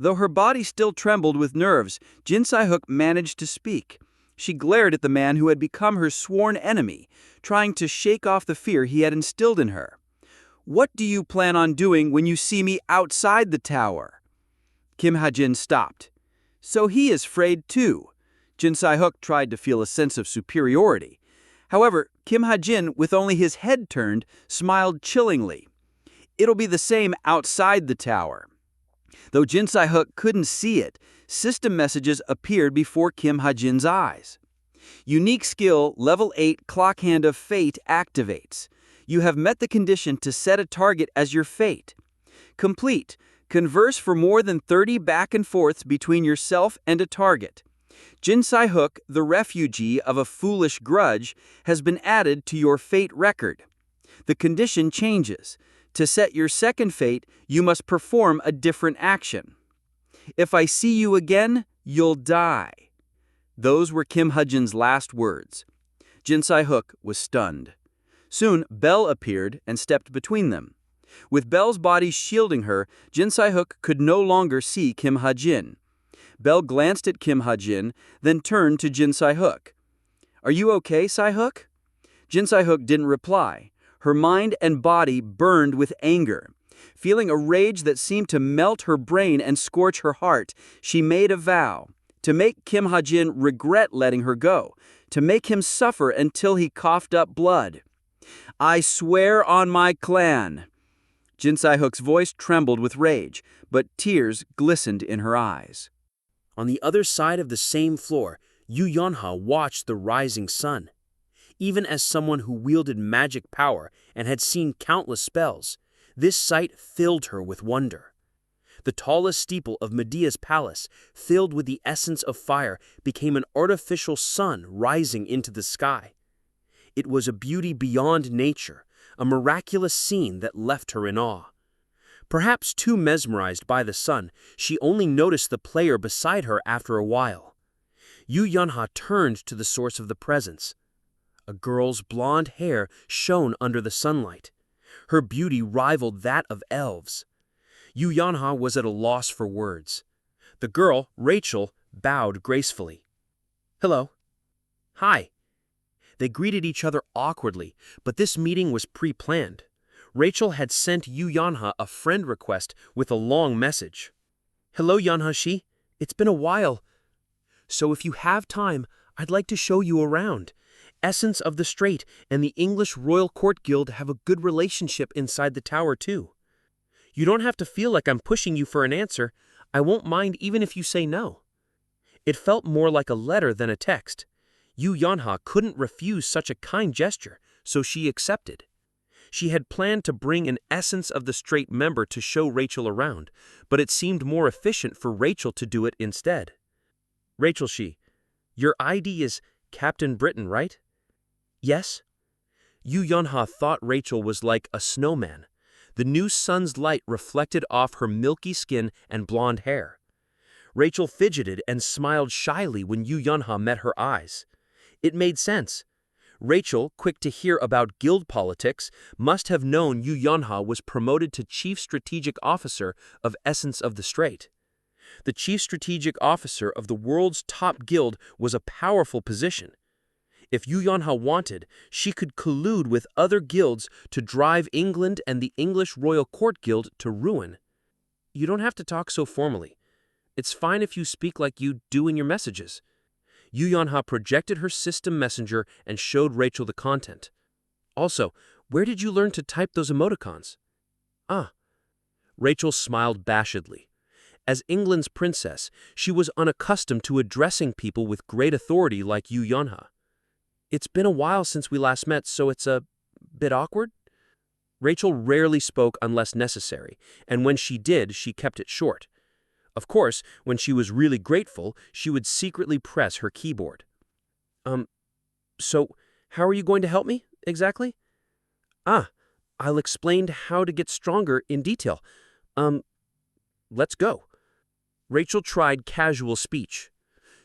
Though her body still trembled with nerves, Jin Se-hook managed to speak. She glared at the man who had become her sworn enemy, trying to shake off the fear he had instilled in her. "What do you plan on doing when you see me outside the tower?" Kim Hajin stopped. So he is afraid too. Jin Se-hook tried to feel a sense of superiority. However, Kim Hajin, with only his head turned, smiled chillingly. "It'll be the same outside the tower." Though Jin Se-hook couldn't see it, system messages appeared before Kim Hajin's eyes. Unique skill level 8 Clock Hand of Fate activates. You have met the condition to set a target as your fate. Complete. Converse for more than 30 back and forths between yourself and a target. Jin Se-hook, the refugee of a foolish grudge, has been added to your fate record. The condition changes. To set your second fate, you must perform a different action. If I see you again, you'll die. Those were Kim Hajin's last words. Jin Se-hook was stunned. Soon, Belle appeared and stepped between them. With Belle's body shielding her, Jin Se-hook could no longer see Kim Hajin. Belle glanced at Kim Hajin, then turned to Jin Se-hook. "Are you okay, Se-hook?" Jin Se-hook didn't reply. Her mind and body burned with anger. Feeling a rage that seemed to melt her brain and scorch her heart, she made a vow to make Kim Hajin regret letting her go, to make him suffer until he coughed up blood. "I swear on my clan." Jin Se-hook's voice trembled with rage, but tears glistened in her eyes. On the other side of the same floor, Yu Yonha watched the rising sun. Even as someone who wielded magic power and had seen countless spells, this sight filled her with wonder. The tallest steeple of Medea's palace, filled with the essence of fire, became an artificial sun rising into the sky. It was a beauty beyond nature, a miraculous scene that left her in awe. Perhaps too mesmerized by the sun, she only noticed the player beside her after a while. Yu Yonha turned to the source of the presence. A girl's blonde hair shone under the sunlight. Her beauty rivaled that of elves. Yu Yonha was at a loss for words. The girl, Rachel, bowed gracefully. "Hello." "Hi." They greeted each other awkwardly, but this meeting was pre-planned. Rachel had sent Yu Yonha a friend request with a long message. "Hello, Yonha-shi. It's been a while. So if you have time, I'd like to show you around. Essence of the Strait and the English Royal Court Guild have a good relationship inside the tower, too. You don't have to feel like I'm pushing you for an answer. I won't mind even if you say no." It felt more like a letter than a text. Yu Yonha couldn't refuse such a kind gesture, so she accepted. She had planned to bring an Essence of the Strait member to show Rachel around, but it seemed more efficient for Rachel to do it instead. "Rachel-shi, your ID is Captain Britain, right?" "Yes." Yu Yonha thought Rachel was like a snowman. The new sun's light reflected off her milky skin and blonde hair. Rachel fidgeted and smiled shyly when Yu Yonha met her eyes. It made sense. Rachel, quick to hear about guild politics, must have known Yu Yonha was promoted to Chief Strategic Officer of Essence of the Strait. The Chief Strategic Officer of the world's top guild was a powerful position. If Yu Yonha wanted, she could collude with other guilds to drive England and the English Royal Court Guild to ruin. "You don't have to talk so formally. It's fine if you speak like you do in your messages." Yu Yonha projected her system messenger and showed Rachel the content. "Also, where did you learn to type those emoticons?" "Ah." Rachel smiled bashedly. As England's princess, she was unaccustomed to addressing people with great authority like Yu Yonha. "It's been a while since we last met, so it's a bit awkward." Rachel rarely spoke unless necessary, and when she did, she kept it short. Of course, when she was really grateful, she would secretly press her keyboard. So how are you going to help me, exactly?" "Ah, I'll explain how to get stronger in detail. Let's go." Rachel tried casual speech.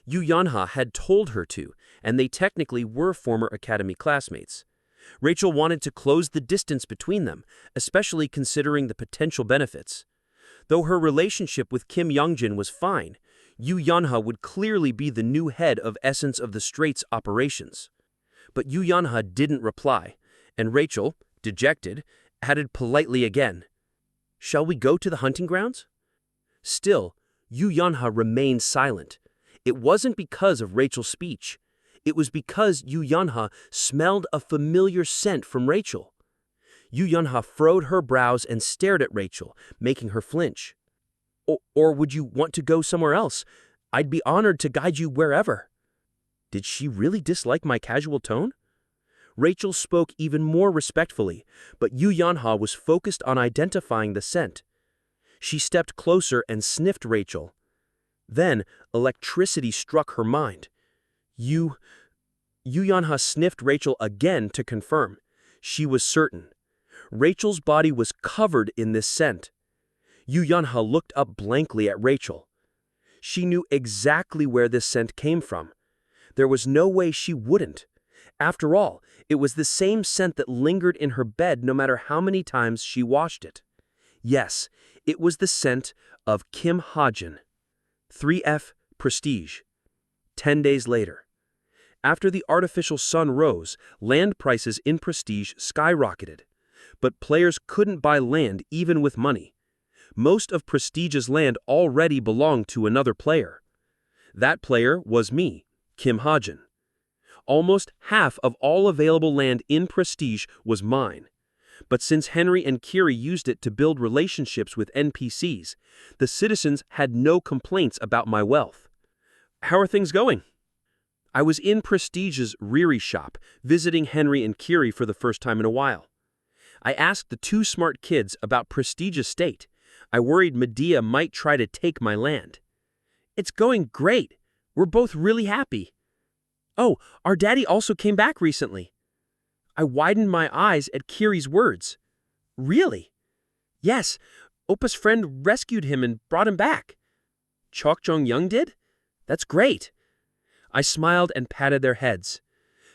Yu Yonha had told her to, and they technically were former academy classmates. Rachel wanted to close the distance between them, especially considering the potential benefits. Though her relationship with Kim Youngjin was fine, Yu Yanha would clearly be the new head of Essence of the Straits operations. But Yu Yanha didn't reply, and Rachel, dejected, added politely again, "Shall we go to the hunting grounds?" Still, Yu Yanha remained silent. It wasn't because of Rachel's speech. It was because Yu Yanha smelled a familiar scent from Rachel. Yu Yanha furrowed her brows and stared at Rachel, making her flinch. Or would you want to go somewhere else? I'd be honored to guide you wherever." Did she really dislike my casual tone? Rachel spoke even more respectfully, but Yu Yanha was focused on identifying the scent. She stepped closer and sniffed Rachel. Then, electricity struck her mind. Yu Yanha sniffed Rachel again to confirm. She was certain. Rachel's body was covered in this scent. Yu Yanha looked up blankly at Rachel. She knew exactly where this scent came from. There was no way she wouldn't. After all, it was the same scent that lingered in her bed no matter how many times she washed it. Yes, it was the scent of Kim Hajin. 3F Prestige. 10 days later. After the artificial sun rose, land prices in Prestige skyrocketed. But players couldn't buy land even with money. Most of Prestige's land already belonged to another player. That player was me, Kim Hajin. Almost half of all available land in Prestige was mine. But since Henry and Kiri used it to build relationships with NPCs, the citizens had no complaints about my wealth. How are things going? I was in Prestige's Riri shop, visiting Henry and Kiri for the first time in a while. I asked the two smart kids about Prestige's state. I worried Medea might try to take my land. "It's going great. We're both really happy." "Oh, our daddy also came back recently." I widened my eyes at Kiri's words. "Really?" "Yes, Oppa's friend rescued him and brought him back." "Chok Jong Young did? That's great." I smiled and patted their heads.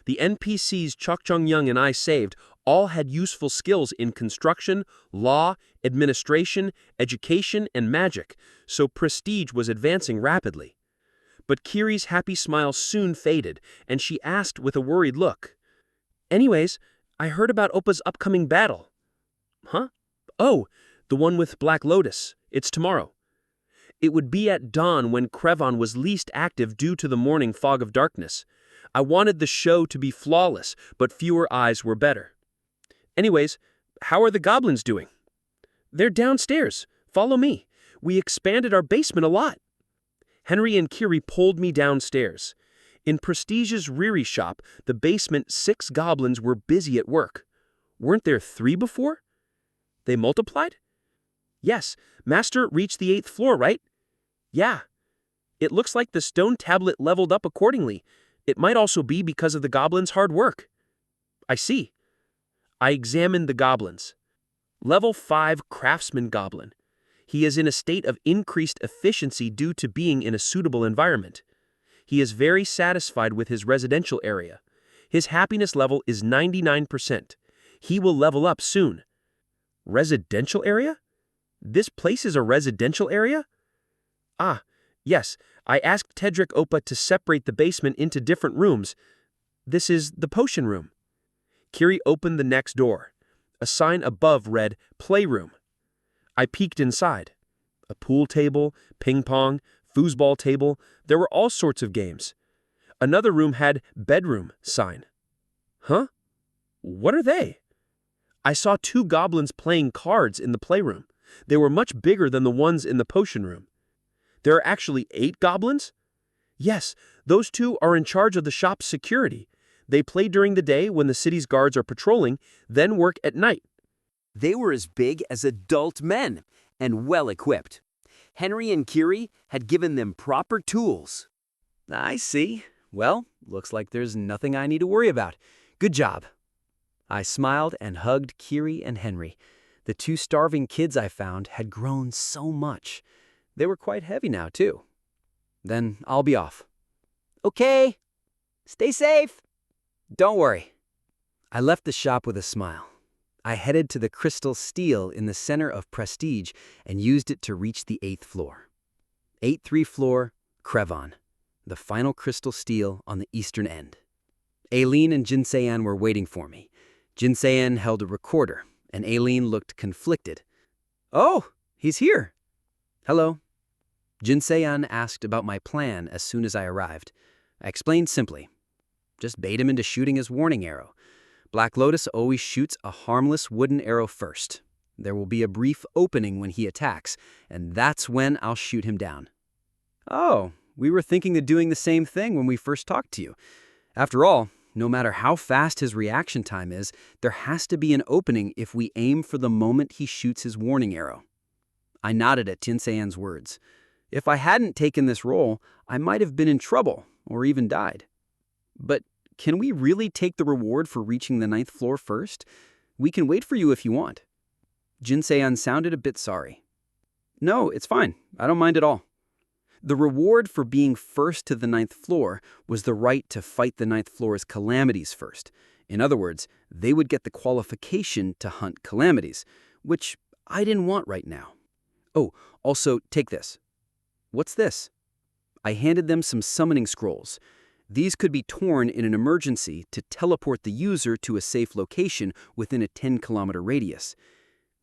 The NPCs Chok Jong Young and I saved all had useful skills in construction, law, administration, education, and magic, so Prestige was advancing rapidly. But Kiri's happy smile soon faded, and she asked with a worried look, "Anyways, I heard about Oppa's upcoming battle." "Huh? Oh, the one with Black Lotus. It's tomorrow." It would be at dawn when Krevon was least active due to the morning fog of darkness. I wanted the show to be flawless, but fewer eyes were better. "Anyways, how are the goblins doing?" "They're downstairs. Follow me. We expanded our basement a lot." Henry and Kiri pulled me downstairs. In Prestige's Riri shop, the basement 6 goblins were busy at work. Weren't there 3 before? They multiplied? "Yes, Master reached the 8th floor, right?" "Yeah." "It looks like the stone tablet leveled up accordingly. It might also be because of the goblins' hard work." "I see." I examined the goblins. Level 5 Craftsman Goblin. He is in a state of increased efficiency due to being in a suitable environment. He is very satisfied with his residential area. His happiness level is 99%. He will level up soon. Residential area? This place is a residential area? Ah, yes, I asked Tedric Oppa to separate the basement into different rooms. This is the potion room. Kiri opened the next door. A sign above read, Playroom. I peeked inside. A pool table, ping pong, foosball table, there were all sorts of games. Another room had Bedroom sign. Huh? What are they? I saw 2 goblins playing cards in the playroom. They were much bigger than the ones in the potion room. There are actually 8 goblins? Yes, those 2 are in charge of the shop's security. They play during the day when the city's guards are patrolling, then work at night. They were as big as adult men and well-equipped. Henry and Kiri had given them proper tools. I see. Well, looks like there's nothing I need to worry about. Good job. I smiled and hugged Kiri and Henry. The 2 starving kids I found had grown so much. They were quite heavy now, too. Then I'll be off. Okay. Stay safe. Don't worry. I left the shop with a smile. I headed to the crystal stele in the center of Prestige and used it to reach the 8th floor. 8th floor, Crevon, the final crystal stele on the eastern end. Aileen and Jinseyan were waiting for me. Jinseyan held a recorder, and Aileen looked conflicted. "Oh, he's here." "Hello." Jinseyan asked about my plan as soon as I arrived. I explained simply. Just bait him into shooting his warning arrow. Black Lotus always shoots a harmless wooden arrow first. There will be a brief opening when he attacks, and that's when I'll shoot him down. "Oh, we were thinking of doing the same thing when we first talked to you. After all, no matter how fast his reaction time is, there has to be an opening if we aim for the moment he shoots his warning arrow." I nodded at Jinseyan's words. If I hadn't taken this role, I might have been in trouble or even died. "But can we really take the reward for reaching the 9th floor first? We can wait for you if you want." Jinseyan sounded a bit sorry. "No, it's fine. I don't mind at all." The reward for being first to the 9th floor was the right to fight the 9th floor's calamities first. In other words, they would get the qualification to hunt calamities, which I didn't want right now. "Oh, also, take this." "What's this?" I handed them some summoning scrolls. These could be torn in an emergency to teleport the user to a safe location within a 10-kilometer radius.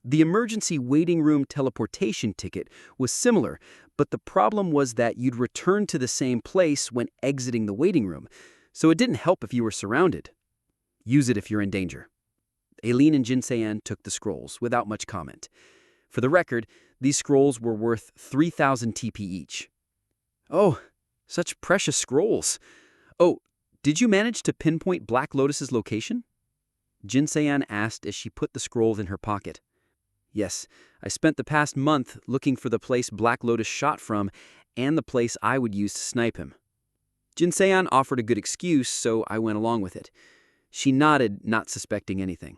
The emergency waiting room teleportation ticket was similar, but the problem was that you'd return to the same place when exiting the waiting room, so it didn't help if you were surrounded. Use it if you're in danger. Aileen and Jinseyan took the scrolls without much comment. For the record, these scrolls were worth 3,000 TP each. "Oh, such precious scrolls. Oh, did you manage to pinpoint Black Lotus's location?" Jinseyan asked as she put the scrolls in her pocket. "Yes, I spent the past month looking for the place Black Lotus shot from and the place I would use to snipe him." Jinseyan offered a good excuse, so I went along with it. She nodded, not suspecting anything.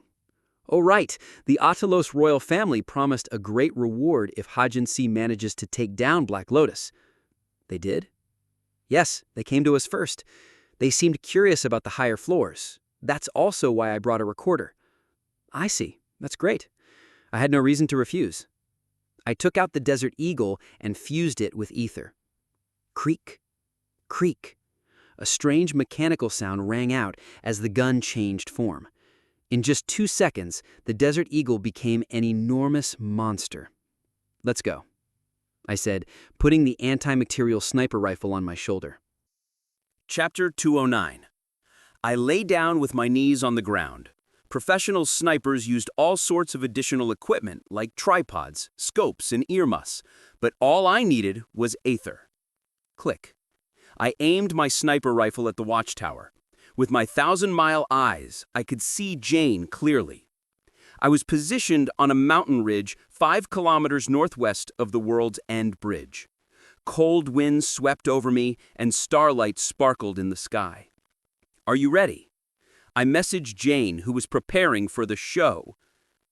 "Oh, right, the Atalos royal family promised a great reward if Hajin C manages to take down Black Lotus." "They did?" "Yes, they came to us first. They seemed curious about the higher floors. That's also why I brought a recorder." "I see. That's great. I had no reason to refuse." I took out the Desert Eagle and fused it with ether. Creak, creak. A strange mechanical sound rang out as the gun changed form. In just 2 seconds, the Desert Eagle became an enormous monster. "Let's go," I said, putting the anti-material sniper rifle on my shoulder. Chapter 209. I lay down with my knees on the ground. Professional snipers used all sorts of additional equipment like tripods, scopes, and ear muffs, but all I needed was aether. Click. I aimed my sniper rifle at the watchtower. With my 1,000-mile eyes, I could see Jane clearly. I was positioned on a mountain ridge 5 kilometers northwest of the World's End Bridge. Cold winds swept over me, and starlight sparkled in the sky. "Are you ready?" I messaged Jane, who was preparing for the show.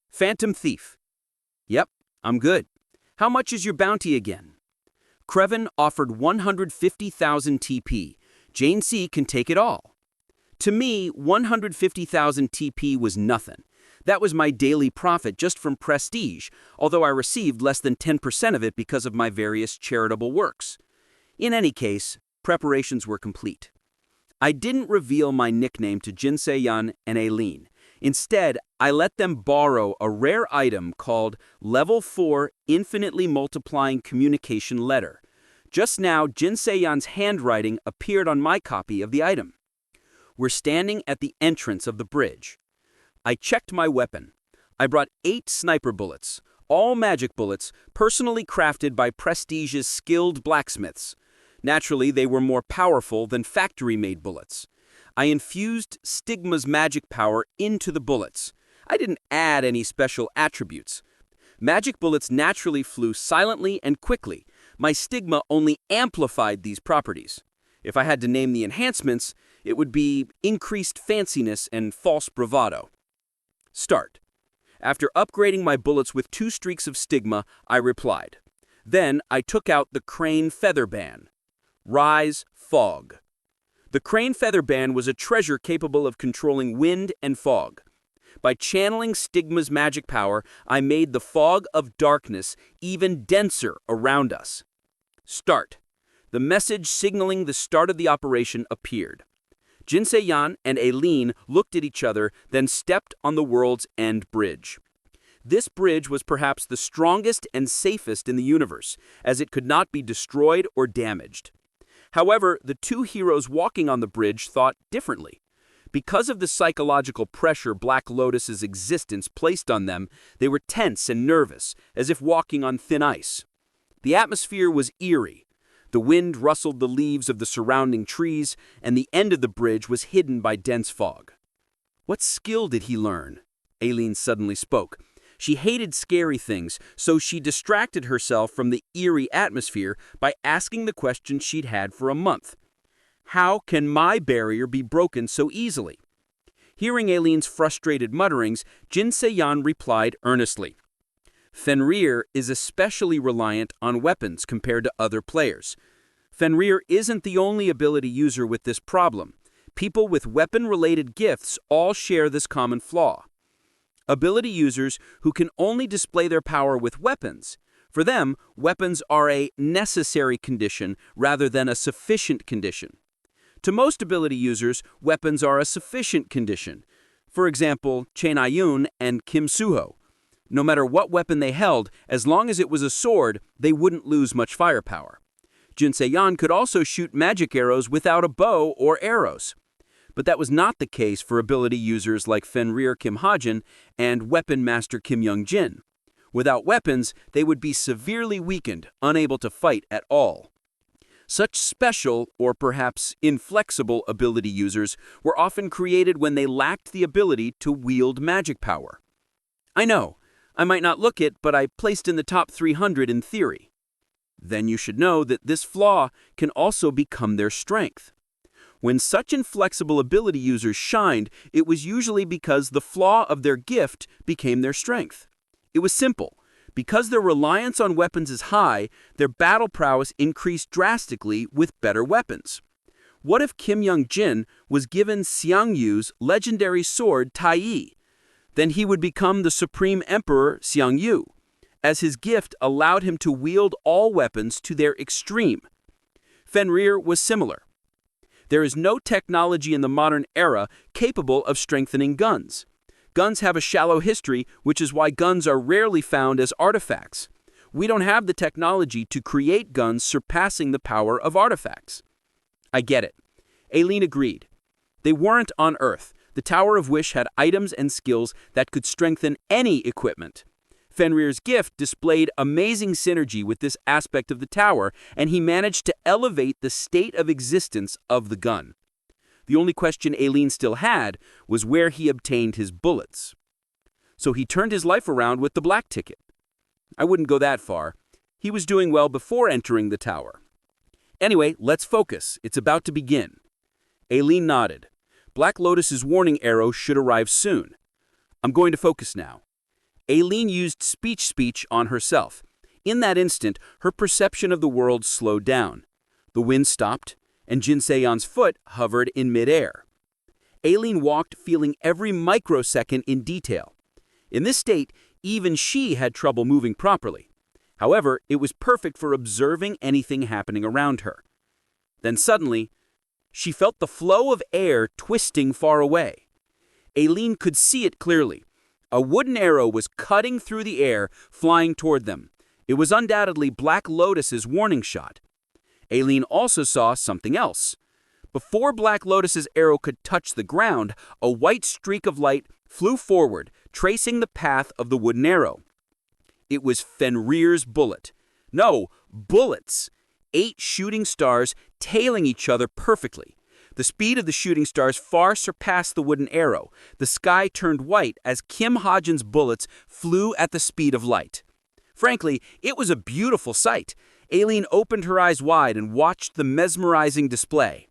"Phantom Thief." "Yep, I'm good. How much is your bounty again?" Crevon offered 150,000 TP. Jane C can take it all. To me, 150,000 TP was nothing. That was my daily profit just from Prestige, although I received less than 10% of it because of my various charitable works. In any case, preparations were complete. I didn't reveal my nickname to Jinseyan and Aileen. Instead, I let them borrow a rare item called Level 4 Infinitely Multiplying Communication Letter. Just now, Jinseyan's handwriting appeared on my copy of the item. We're standing at the entrance of the bridge. I checked my weapon. I brought 8 sniper bullets, all magic bullets, personally crafted by Prestige's skilled blacksmiths. Naturally, they were more powerful than factory-made bullets. I infused Stigma's magic power into the bullets. I didn't add any special attributes. Magic bullets naturally flew silently and quickly. My Stigma only amplified these properties. If I had to name the enhancements, it would be increased fanciness and false bravado. Start. After upgrading my bullets with 2 streaks of Stigma, I replied. Then I took out the Crane Feather Ban. Rise, Fog. The Crane Feather Ban was a treasure capable of controlling wind and fog. By channeling Stigma's magic power, I made the fog of darkness even denser around us. Start. The message signaling the start of the operation appeared. Jinsei-yan and Aileen looked at each other, then stepped on the World's End Bridge. This bridge was perhaps the strongest and safest in the universe, as it could not be destroyed or damaged. However, the two heroes walking on the bridge thought differently. Because of the psychological pressure Black Lotus's existence placed on them, they were tense and nervous, as if walking on thin ice. The atmosphere was eerie. The wind rustled the leaves of the surrounding trees, and the end of the bridge was hidden by dense fog. What skill did he learn? Aileen suddenly spoke. She hated scary things, so she distracted herself from the eerie atmosphere by asking the question she'd had for a month. How can my barrier be broken so easily? Hearing Aileen's frustrated mutterings, Jinsei-yan replied earnestly. Fenrir is especially reliant on weapons compared to other players. Fenrir isn't the only ability user with this problem. People with weapon-related gifts all share this common flaw. Ability users who can only display their power with weapons. For them, weapons are a necessary condition rather than a sufficient condition. To most ability users, weapons are a sufficient condition. For example, Chain Ayun and Kim Suho. No matter what weapon they held, as long as it was a sword, they wouldn't lose much firepower. Jinsei-yan could also shoot magic arrows without a bow or arrows. But that was not the case for ability users like Fenrir Kim Hajin and Weapon Master Kim Young-jin. Without weapons, they would be severely weakened, unable to fight at all. Such special, or perhaps inflexible, ability users were often created when they lacked the ability to wield magic power. I know, I might not look it, but I placed in the top 300 in theory. Then you should know that this flaw can also become their strength. When such inflexible ability users shined, it was usually because the flaw of their gift became their strength. It was simple. Because their reliance on weapons is high, their battle prowess increased drastically with better weapons. What if Kim Young-jin was given Xiang Yu's legendary sword Tai? Then he would become the Supreme Emperor Xiang Yu, as his gift allowed him to wield all weapons to their extreme. Fenrir was similar. There is no technology in the modern era capable of strengthening guns. Guns have a shallow history, which is why guns are rarely found as artifacts. We don't have the technology to create guns surpassing the power of artifacts. I get it. Aileen agreed. They weren't on Earth. The Tower of Wish had items and skills that could strengthen any equipment. Fenrir's gift displayed amazing synergy with this aspect of the tower, and he managed to elevate the state of existence of the gun. The only question Aileen still had was where he obtained his bullets. So he turned his life around with the black ticket. I wouldn't go that far. He was doing well before entering the tower. Anyway, let's focus. It's about to begin. Aileen nodded. Black Lotus's warning arrow should arrive soon. I'm going to focus now. Aileen used speech on herself. In that instant, her perception of the world slowed down. The wind stopped, and Jinsei-yan's foot hovered in midair. Aileen walked feeling every microsecond in detail. In this state, even she had trouble moving properly. However, it was perfect for observing anything happening around her. Then suddenly, she felt the flow of air twisting far away. Aileen could see it clearly. A wooden arrow was cutting through the air, flying toward them. It was undoubtedly Black Lotus's warning shot. Aileen also saw something else. Before Black Lotus's arrow could touch the ground, a white streak of light flew forward, tracing the path of the wooden arrow. It was Fenrir's bullet. No, bullets. 8 shooting stars tailing each other perfectly. The speed of the shooting stars far surpassed the wooden arrow. The sky turned white as Kim Hajin's bullets flew at the speed of light. Frankly, it was a beautiful sight. Aileen opened her eyes wide and watched the mesmerizing display.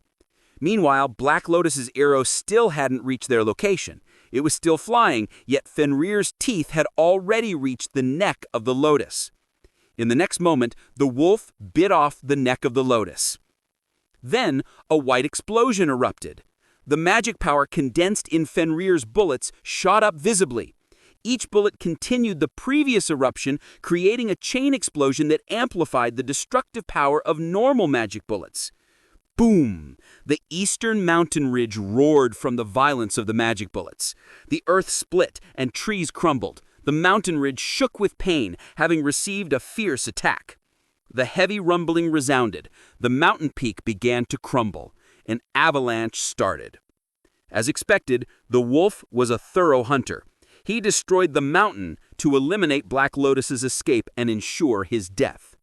Meanwhile, Black Lotus's arrow still hadn't reached their location. It was still flying, yet Fenrir's teeth had already reached the neck of the lotus. In the next moment, the wolf bit off the neck of the lotus. Then, a white explosion erupted. The magic power condensed in Fenrir's bullets shot up visibly. Each bullet continued the previous eruption, creating a chain explosion that amplified the destructive power of normal magic bullets. Boom! The eastern mountain ridge roared from the violence of the magic bullets. The earth split and trees crumbled. The mountain ridge shook with pain, having received a fierce attack. The heavy rumbling resounded. The mountain peak began to crumble. An avalanche started. As expected, the wolf was a thorough hunter. He destroyed the mountain to eliminate Black Lotus's escape and ensure his death.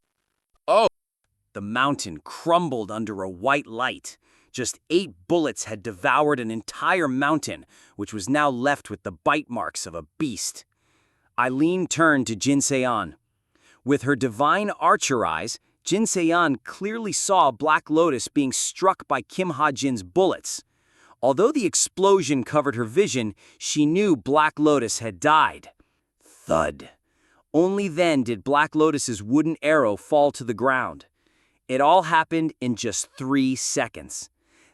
Oh! The mountain crumbled under a white light. Just 8 bullets had devoured an entire mountain, which was now left with the bite marks of a beast. Eileen turned to Jin Se-an. With her divine archer eyes, Jin Se-an clearly saw Black Lotus being struck by Kim Ha-jin's bullets. Although the explosion covered her vision, she knew Black Lotus had died. Thud. Only then did Black Lotus's wooden arrow fall to the ground. It all happened in just 3 seconds.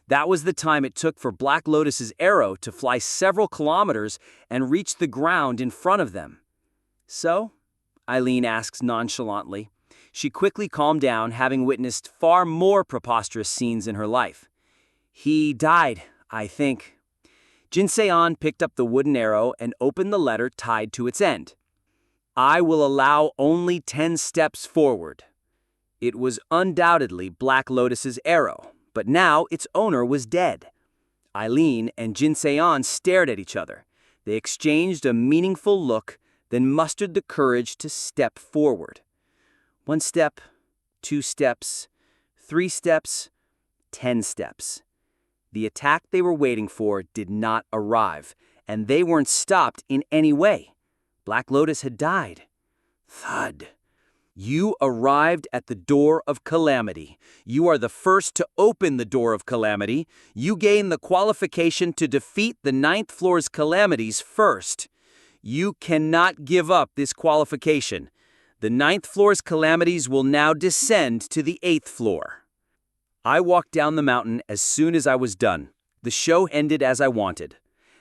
That was the time it took for Black Lotus's arrow to fly several kilometers and reach the ground in front of them. So? Eileen asks nonchalantly. She quickly calmed down, having witnessed far more preposterous scenes in her life. He died, I think. Jin Se-an picked up the wooden arrow and opened the letter tied to its end. I will allow only 10 steps forward. It was undoubtedly Black Lotus's arrow, but now its owner was dead. Eileen and Jin Se-an stared at each other. They exchanged a meaningful look, then mustered the courage to step forward. 1 step, 2 steps, 3 steps, 10 steps. The attack they were waiting for did not arrive, and they weren't stopped in any way. Black Lotus had died. Thud. You arrived at the door of calamity. You are the first to open the door of calamity. You gain the qualification to defeat the 9th floor's calamities first. You cannot give up this qualification. The 9th floor's calamities will now descend to the 8th floor. I walked down the mountain as soon as I was done. The show ended as I wanted.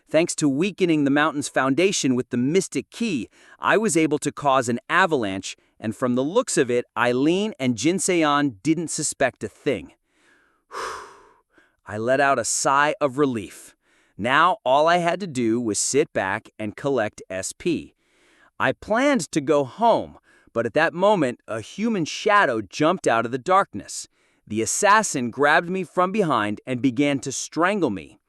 Thanks to weakening the mountain's foundation with the mystic key, I was able to cause an avalanche, and from the looks of it, Eileen and Jin Se-an didn't suspect a thing. I let out a sigh of relief. Now all I had to do was sit back and collect SP. I planned to go home, but at that moment, a human shadow jumped out of the darkness. The assassin grabbed me from behind and began to strangle me.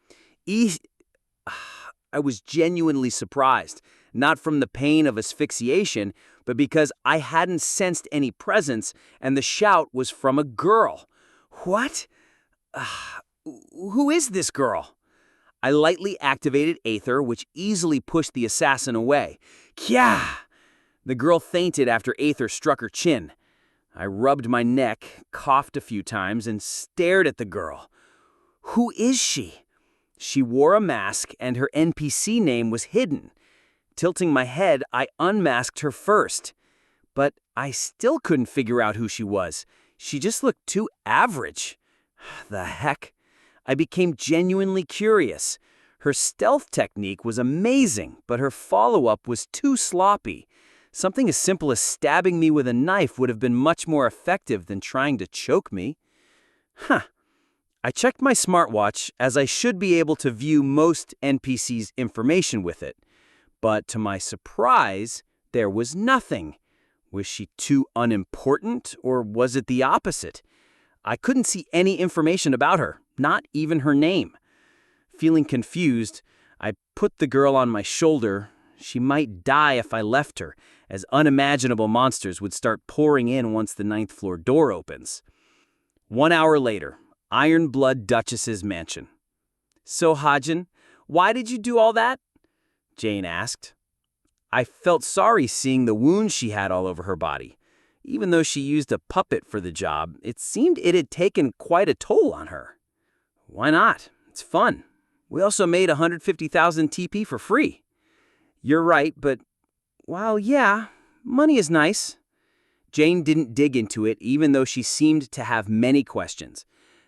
I was genuinely surprised, not from the pain of asphyxiation, but because I hadn't sensed any presence and the shout was from a girl. What? Who is this girl? I lightly activated Aether, which easily pushed the assassin away. Kya! The girl fainted after Aether struck her chin. I rubbed my neck, coughed a few times, and stared at the girl. Who is she? She wore a mask, and her NPC name was hidden. Tilting my head, I unmasked her first. But I still couldn't figure out who she was. She just looked too average. The heck? I became genuinely curious. Her stealth technique was amazing, but her follow-up was too sloppy. Something as simple as stabbing me with a knife would have been much more effective than trying to choke me. I checked my smartwatch, as I should be able to view most NPC's information with it. But to my surprise, there was nothing. Was she too unimportant, or was it the opposite? I couldn't see any information about her, not even her name. Feeling confused, I put the girl on my shoulder. She might die if I left her, as unimaginable monsters would start pouring in once the 9th floor door opens. 1 hour later, Ironblood Duchess's mansion. So, Hajin, why did you do all that? Jane asked. I felt sorry seeing the wounds she had all over her body. Even though she used a puppet for the job, it seemed it had taken quite a toll on her. Why not? It's fun. We also made 150,000 TP for free. You're right, but, well, yeah, money is nice. Jane didn't dig into it, even though she seemed to have many questions.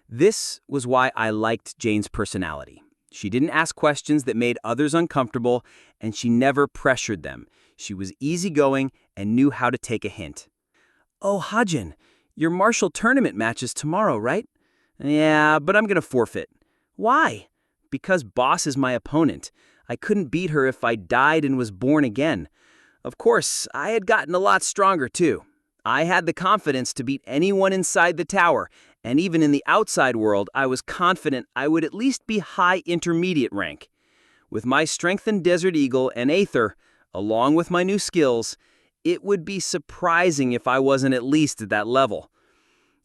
This was why I liked Jane's personality. She didn't ask questions that made others uncomfortable, and she never pressured them. She was easygoing and knew how to take a hint. "Oh, Hajin, your martial tournament match is tomorrow, right?" "Yeah, but I'm going to forfeit." "Why?" "Because Boss is my opponent. I couldn't beat her if I died and was born again." Of course, I had gotten a lot stronger too. I had the confidence to beat anyone inside the tower, and even in the outside world, I was confident I would at least be high intermediate rank. With my strengthened Desert Eagle and Aether, along with my new skills, it would be surprising if I wasn't at least at that level.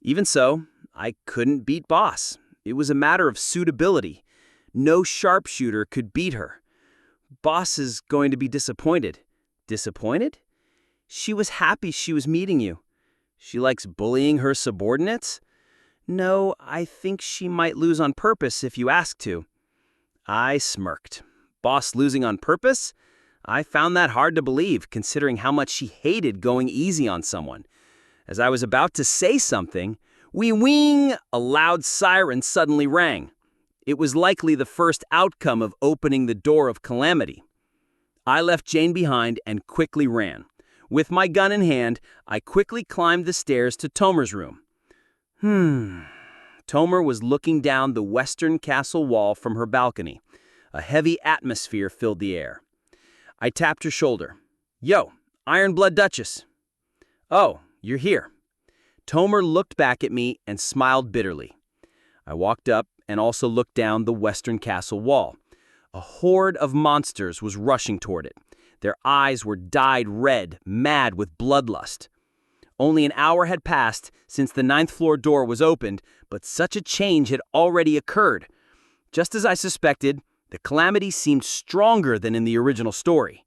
Even so, I couldn't beat Boss. It was a matter of suitability. No sharpshooter could beat her. Boss is going to be disappointed. Disappointed? She was happy she was meeting you. She likes bullying her subordinates? No, I think she might lose on purpose if you ask to. I smirked. Boss losing on purpose? I found that hard to believe, considering how much she hated going easy on someone. As I was about to say something, wing, a loud siren suddenly rang. It was likely the first outcome of opening the door of calamity. I left Jane behind and quickly ran. With my gun in hand, I quickly climbed the stairs to Tomer's room. Tomer was looking down the western castle wall from her balcony. A heavy atmosphere filled the air. I tapped her shoulder. "Yo, Iron Blood Duchess." "Oh, you're here." Tomer looked back at me and smiled bitterly. I walked up and also looked down the western castle wall. A horde of monsters was rushing toward it. Their eyes were dyed red, mad with bloodlust. Only an hour had passed since the 9th floor door was opened, but such a change had already occurred. Just as I suspected, the calamity seemed stronger than in the original story.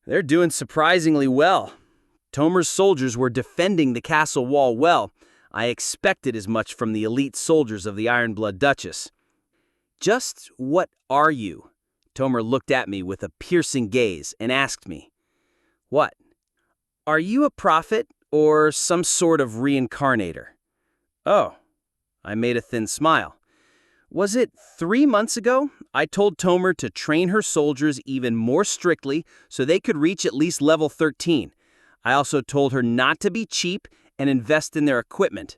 They're doing surprisingly well. Tomer's soldiers were defending the castle wall well. I expected as much from the elite soldiers of the Iron Blood Duchess. "Just what are you?" Tomer looked at me with a piercing gaze and asked me. "What? Are you a prophet or some sort of reincarnator?" "Oh." I made a thin smile. "Was it 3 months ago I told Tomer to train her soldiers even more strictly so they could reach at least level 13. I also told her not to be cheap and invest in their equipment.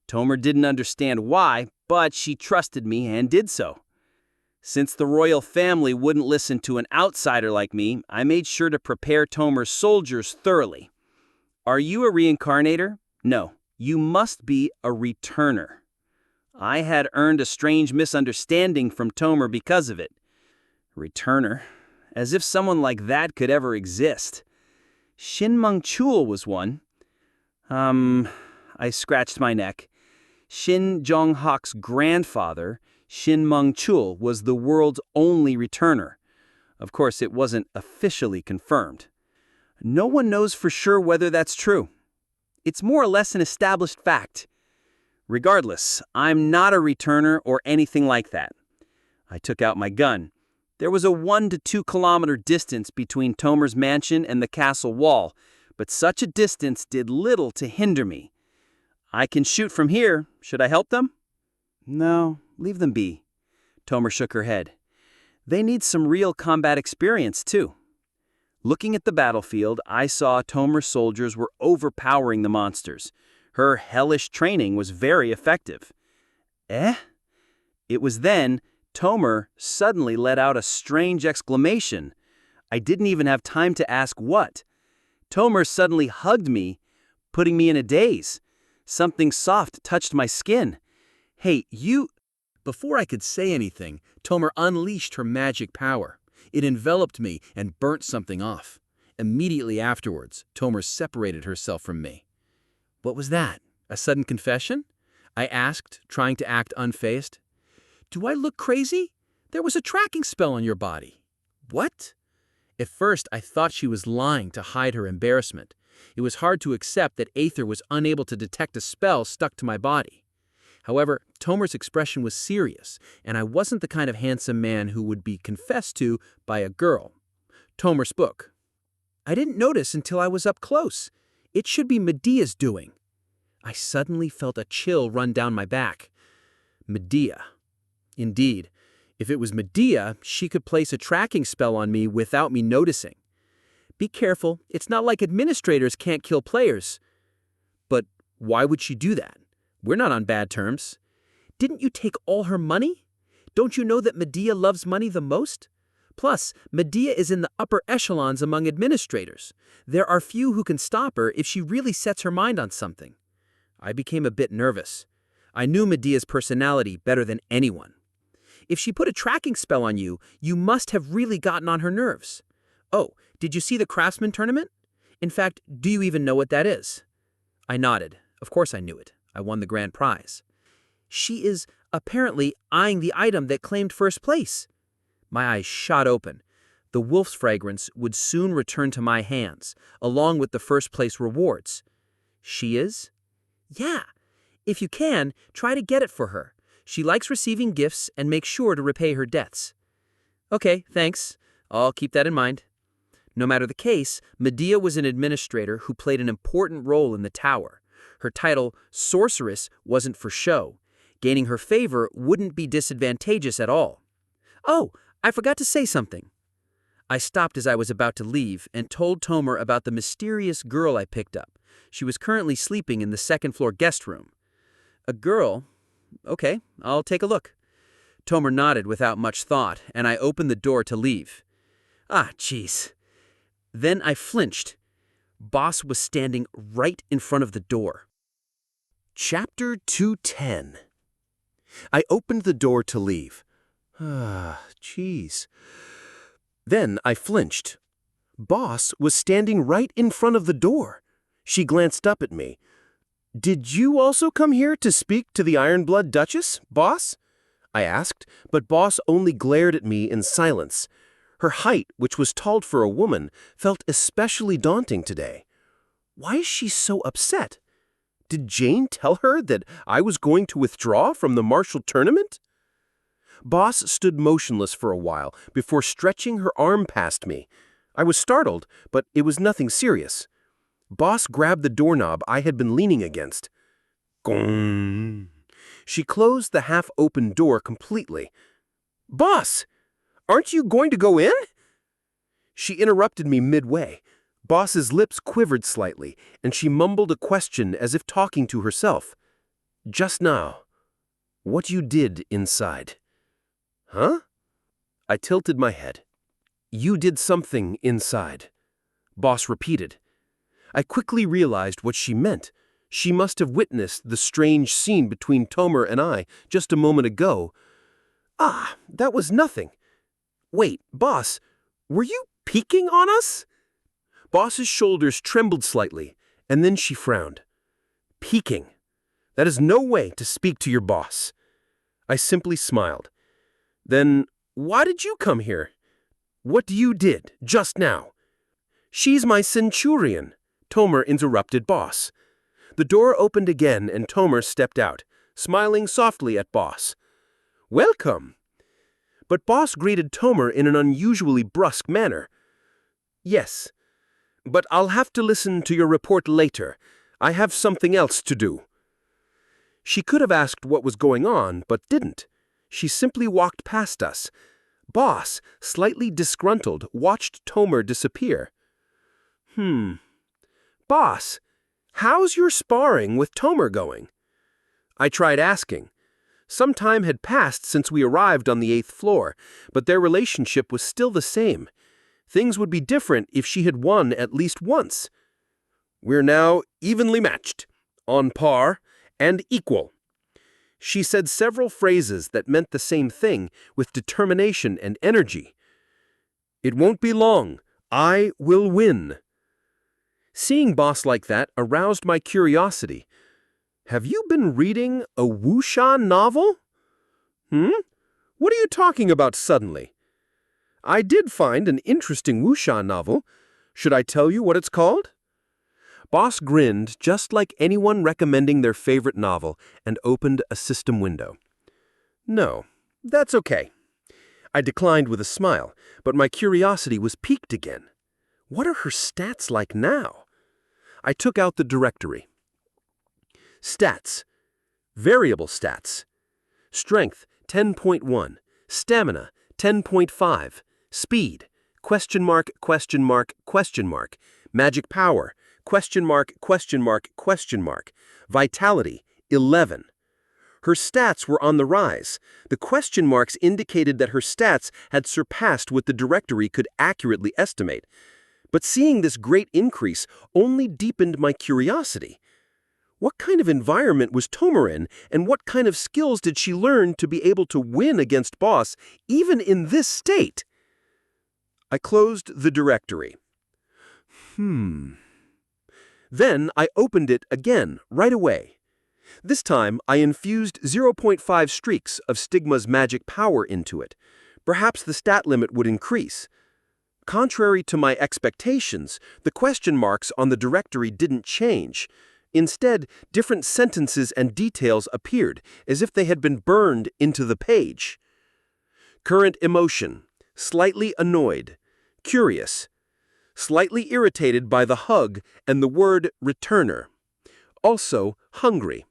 Tomer didn't understand why, but she trusted me and did so. Since the royal family wouldn't listen to an outsider like me, I made sure to prepare Tomer's soldiers thoroughly." "Are you a reincarnator?" "No, you must be a returner." I had earned a strange misunderstanding from Tomer because of it. Returner? As if someone like that could ever exist. Shin Meng-chul was one. I scratched my neck. Shin Jong-hak's grandfather, Shin Meng-chul, was the world's only returner. Of course, it wasn't officially confirmed. No one knows for sure whether that's true. It's more or less an established fact. Regardless, I'm not a returner or anything like that. I took out my gun. There was a 1 to 2 kilometer distance between Tomer's mansion and the castle wall, but such a distance did little to hinder me. "I can shoot from here. Should I help them?" "No, leave them be." Tomer shook her head. "They need some real combat experience, too." Looking at the battlefield, I saw Tomer's soldiers were overpowering the monsters. Her hellish training was very effective. Eh? It was then Tomer suddenly let out a strange exclamation. I didn't even have time to ask what. Tomer suddenly hugged me, putting me in a daze. Something soft touched my skin. "Hey, you—" Before I could say anything, Tomer unleashed her magic power. It enveloped me and burnt something off. Immediately afterwards, Tomer separated herself from me. "What was that? A sudden confession?" I asked, trying to act unfazed. "Do I look crazy? There was a tracking spell on your body." "What?" At first, I thought she was lying to hide her embarrassment. It was hard to accept that Aether was unable to detect a spell stuck to my body. However, Tomer's expression was serious, and I wasn't the kind of handsome man who would be confessed to by a girl. Tomer spoke. "I didn't notice until I was up close. It should be Medea's doing." I suddenly felt a chill run down my back. Medea. Indeed, If it was Medea, she could place a tracking spell on me without me noticing. Be careful, it's not like administrators can't kill players. But why would she do that? We're not on bad terms. Didn't you take all her money? Don't you know that Medea loves money the most? Plus, Medea is in the upper echelons among administrators. There are few who can stop her if she really sets her mind on something. I became a bit nervous. I knew Medea's personality better than anyone. If she put a tracking spell on you, you must have really gotten on her nerves. Oh, did you see the Craftsman tournament? In fact, do you even know what that is? I nodded. Of course I knew it. I won the grand prize. She is apparently eyeing the item that claimed first place. My eyes shot open. The wolf's fragrance would soon return to my hands, along with the first place rewards. She is? Yeah. If you can, try to get it for her. She likes receiving gifts and makes sure to repay her debts. Okay, thanks. I'll keep that in mind. No matter the case, Medea was an administrator who played an important role in the tower. Her title, Sorceress, wasn't for show. Gaining her favor wouldn't be disadvantageous at all. Oh, I forgot to say something. I stopped as I was about to leave and told Tomer about the mysterious girl I picked up. She was currently sleeping in the second-floor guest room. A girl? Okay, I'll take a look. Tomer nodded without much thought, and I opened the door to leave. Ah, jeez. Then I flinched. Boss was standing right in front of the door. Chapter 210. I opened the door to leave. Jeez. Then I flinched. Boss was standing right in front of the door. She glanced up at me. "Did you also come here to speak to the Ironblood Duchess, Boss?" I asked, but Boss only glared at me in silence. Her height, which was tall for a woman, felt especially daunting today. Why is she so upset? Did Jane tell her that I was going to withdraw from the martial tournament? Boss stood motionless for a while before stretching her arm past me. I was startled, but it was nothing serious. Boss grabbed the doorknob I had been leaning against. Gong. She closed the half-open door completely. "Boss, aren't you going to go in?" She interrupted me midway. Boss's lips quivered slightly, and she mumbled a question as if talking to herself. "Just now, what you did inside." "Huh?" I tilted my head. "You did something inside," Boss repeated. I quickly realized what she meant. She must have witnessed the strange scene between Tomer and I just a moment ago. "Ah, that was nothing. Wait, Boss, were you peeking on us?" Boss's shoulders trembled slightly, and then she frowned. "Peeking? That is no way to speak to your boss." I simply smiled. "Then why did you come here? What you did just now?" "She's my centurion," Tomer interrupted Boss. The door opened again and Tomer stepped out, smiling softly at Boss. "Welcome." But Boss greeted Tomer in an unusually brusque manner. "Yes, but I'll have to listen to your report later. I have something else to do." She could have asked what was going on, but didn't. She simply walked past us. Boss, slightly disgruntled, watched Tomer disappear. "Boss, how's your sparring with Tomer going?" I tried asking. Some time had passed since we arrived on the 8th floor, but their relationship was still the same. Things would be different if she had won at least once. "We're now evenly matched, on par, and equal." She said several phrases that meant the same thing with determination and energy. "It won't be long. I will win." Seeing Boss like that aroused my curiosity. "Have you been reading a wuxia novel?" What are you talking about suddenly?" "I did find an interesting wuxia novel. Should I tell you what it's called?" Boss grinned just like anyone recommending their favorite novel and opened a system window. "No, that's okay." I declined with a smile, but my curiosity was piqued again. What are her stats like now? I took out the directory. Stats. Variable stats. Strength 10.1. Stamina, 10.5. Speed, ? Magic power, ? Vitality, 11. Her stats were on the rise. The question marks indicated that her stats had surpassed what the directory could accurately estimate. But seeing this great increase only deepened my curiosity. What kind of environment was Tomer in, and what kind of skills did she learn to be able to win against Boss, even in this state? I closed the directory. Then I opened it again, right away. This time, I infused 0.5 streaks of Stigma's magic power into it. Perhaps the stat limit would increase. Contrary to my expectations, the question marks on the directory didn't change. Instead, different sentences and details appeared, as if they had been burned into the page. Current emotion: slightly annoyed, curious, slightly irritated by the hug and the word returner. Also, hungry.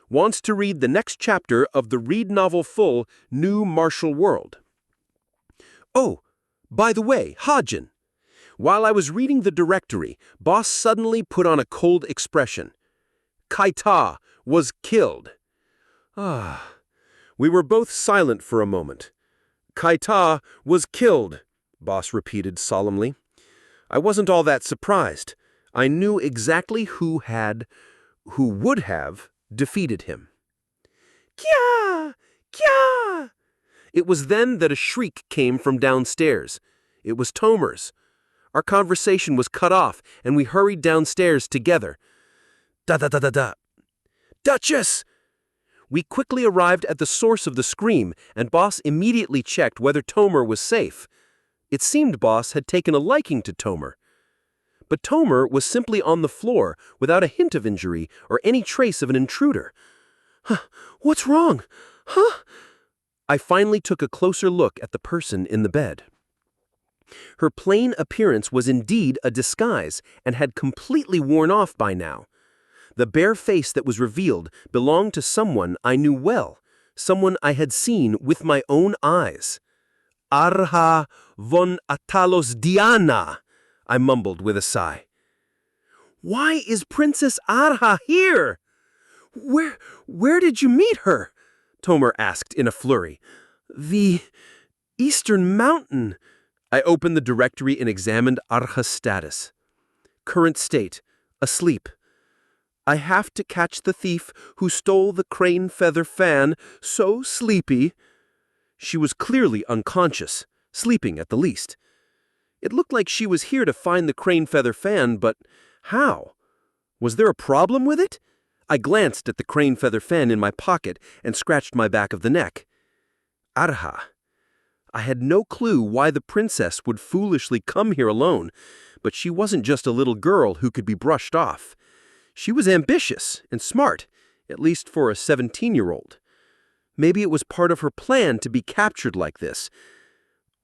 Wants to read the next chapter of the Read Novel Full New Martial World. Oh, by the way, Hajin. While I was reading the directory, Boss suddenly put on a cold expression. Kaita was killed. We were both silent for a moment. Kaita was killed, Boss repeated solemnly. I wasn't all that surprised. I knew exactly who would have, defeated him. Kya! Kya! It was then that a shriek came from downstairs. It was Tomer's. Our conversation was cut off, and we hurried downstairs together. Da-da-da-da-da. Duchess! We quickly arrived at the source of the scream, and Boss immediately checked whether Tomer was safe. It seemed Boss had taken a liking to Tomer. But Tomer was simply on the floor, without a hint of injury or any trace of an intruder. What's wrong? I finally took a closer look at the person in the bed. Her plain appearance was indeed a disguise and had completely worn off by now. The bare face that was revealed belonged to someone I knew well, someone I had seen with my own eyes. Arha von Atalos Diana, I mumbled with a sigh. Why is Princess Arha here? Where did you meet her? Tomer asked in a flurry. The Eastern Mountain. I opened the directory and examined Arha's status. Current state: asleep. I have to catch the thief who stole the crane feather fan, so sleepy. She was clearly unconscious, sleeping at the least. It looked like she was here to find the crane feather fan, but how? Was there a problem with it? I glanced at the crane feather fan in my pocket and scratched my back of the neck. Arha. I had no clue why the princess would foolishly come here alone, but she wasn't just a little girl who could be brushed off. She was ambitious and smart, at least for a 17-year-old. Maybe it was part of her plan to be captured like this.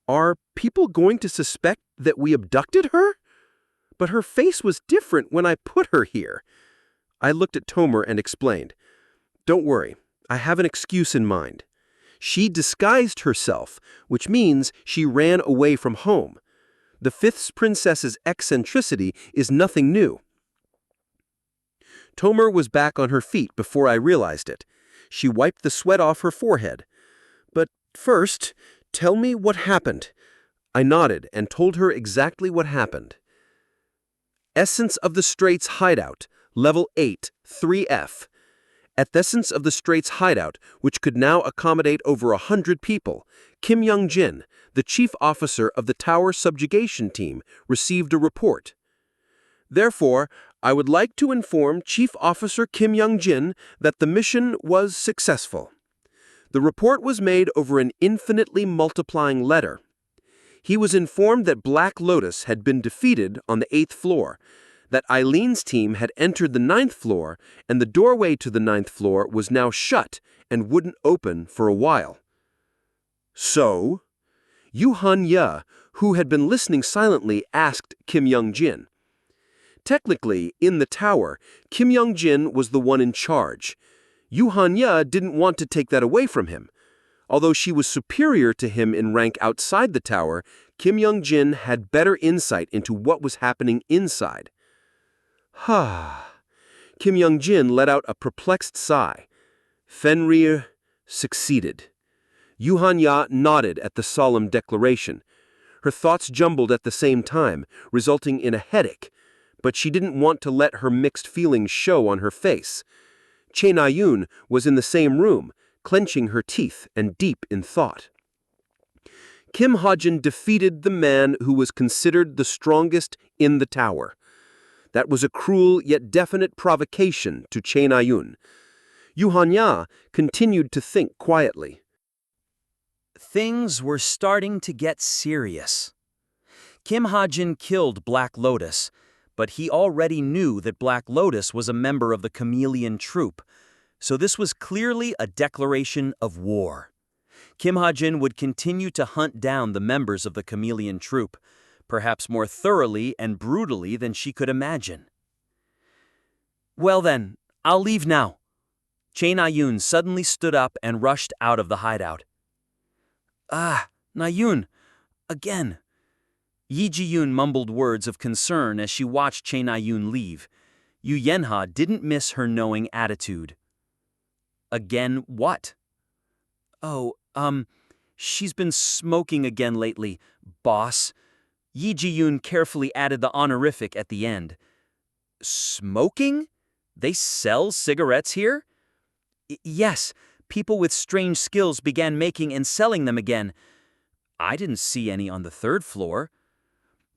Are people going to suspect that we abducted her? But her face was different when I put her here. I looked at Tomer and explained. Don't worry, I have an excuse in mind. She disguised herself, which means she ran away from home. The fifth princess's eccentricity is nothing new. Tomer was back on her feet before I realized it. She wiped the sweat off her forehead. But first, tell me what happened. I nodded and told her exactly what happened. Essence of the Straits hideout, level 8, 3F. At Essence of the Straits hideout, which could now accommodate over 100 people, Kim Young-jin, the chief officer of the tower subjugation team, received a report. Therefore, I would like to inform Chief Officer Kim Young-jin that the mission was successful. The report was made over an infinitely multiplying letter. He was informed that Black Lotus had been defeated on the 8th floor, that Eileen's team had entered the 9th floor, and the doorway to the 9th floor was now shut and wouldn't open for a while. So? Yu Han-ye, who had been listening silently, asked Kim Young-jin. Technically, in the tower, Kim Young-jin was the one in charge. Yu Han-ye didn't want to take that away from him. Although she was superior to him in rank outside the tower, Kim Young-jin had better insight into what was happening inside. Kim Young-jin let out a perplexed sigh. Fenrir succeeded. Yoo Han-ya nodded at the solemn declaration. Her thoughts jumbled at the same time, resulting in a headache, but she didn't want to let her mixed feelings show on her face. Chae Na-yoon was in the same room, clenching her teeth and deep in thought. Kim Hajin defeated the man who was considered the strongest in the tower. That was a cruel yet definite provocation to Chae Na-yoon. Yoo Han-ya continued to think quietly. Things were starting to get serious. Kim Hajin killed Black Lotus, but he already knew that Black Lotus was a member of the Chameleon Troupe, so this was clearly a declaration of war. Kim Hajin would continue to hunt down the members of the Chameleon Troupe, perhaps more thoroughly and brutally than she could imagine. Well then, I'll leave now. Chae Na-yoon suddenly stood up and rushed out of the hideout. Na-yoon, again. Yi Ji-yoon mumbled words of concern as she watched Chae Na-yoon leave. Yu Yen-ha didn't miss her knowing attitude. Again what? She's been smoking again lately, boss. Yi Ji-yoon carefully added the honorific at the end. Smoking? They sell cigarettes here? Yes, people with strange skills began making and selling them again. I didn't see any on the 3rd floor.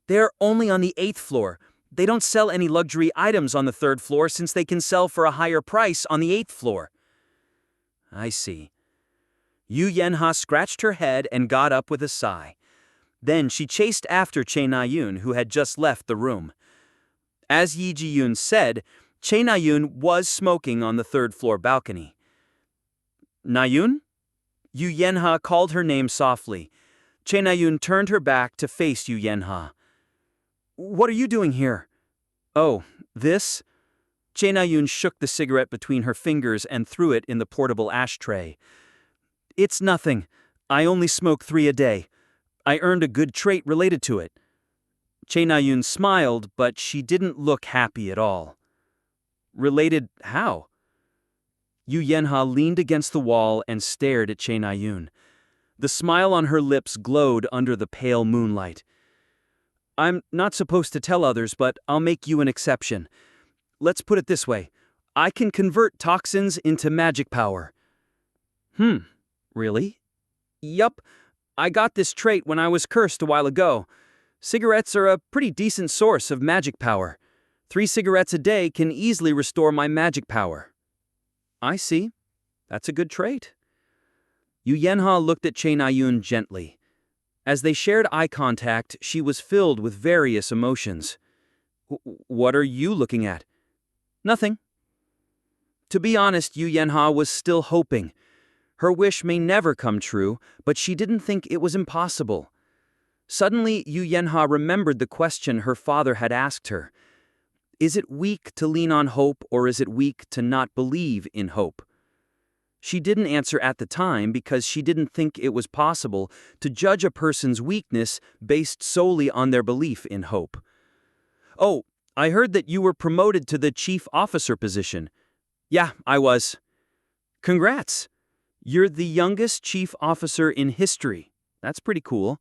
They're only on the 8th floor. They don't sell any luxury items on the 3rd floor since they can sell for a higher price on the 8th floor. I see. Yu Yen-ha scratched her head and got up with a sigh. Then she chased after Chae Na-yoon, who had just left the room. As Yi Ji-yoon said, Chae Na-yoon was smoking on the 3rd floor balcony. Na-yoon? Yu Yen-ha called her name softly. Chae Na-yoon turned her back to face Yu Yen-ha. What are you doing here? Oh, this? Chae Na-yoon shook the cigarette between her fingers and threw it in the portable ashtray. It's nothing. I only smoke 3 a day. I earned a good trait related to it. Chae Na-yoon smiled, but she didn't look happy at all. Related how? Yu Yen-ha leaned against the wall and stared at Chae Na-yoon. The smile on her lips glowed under the pale moonlight. I'm not supposed to tell others, but I'll make you an exception. Let's put it this way. I can convert toxins into magic power. Really? Yup. I got this trait when I was cursed a while ago. Cigarettes are a pretty decent source of magic power. 3 cigarettes a day can easily restore my magic power. I see. That's a good trait. Yu Yen-ha looked at Chae Na-yoon gently. As they shared eye contact, she was filled with various emotions. What are you looking at? Nothing. To be honest, Yu Yen-ha was still hoping. Her wish may never come true, but she didn't think it was impossible. Suddenly, Yu Yen-ha remembered the question her father had asked her. Is it weak to lean on hope, or is it weak to not believe in hope? She didn't answer at the time because she didn't think it was possible to judge a person's weakness based solely on their belief in hope. Oh, I heard that you were promoted to the chief officer position. Yeah, I was. Congrats. You're the youngest chief officer in history. That's pretty cool.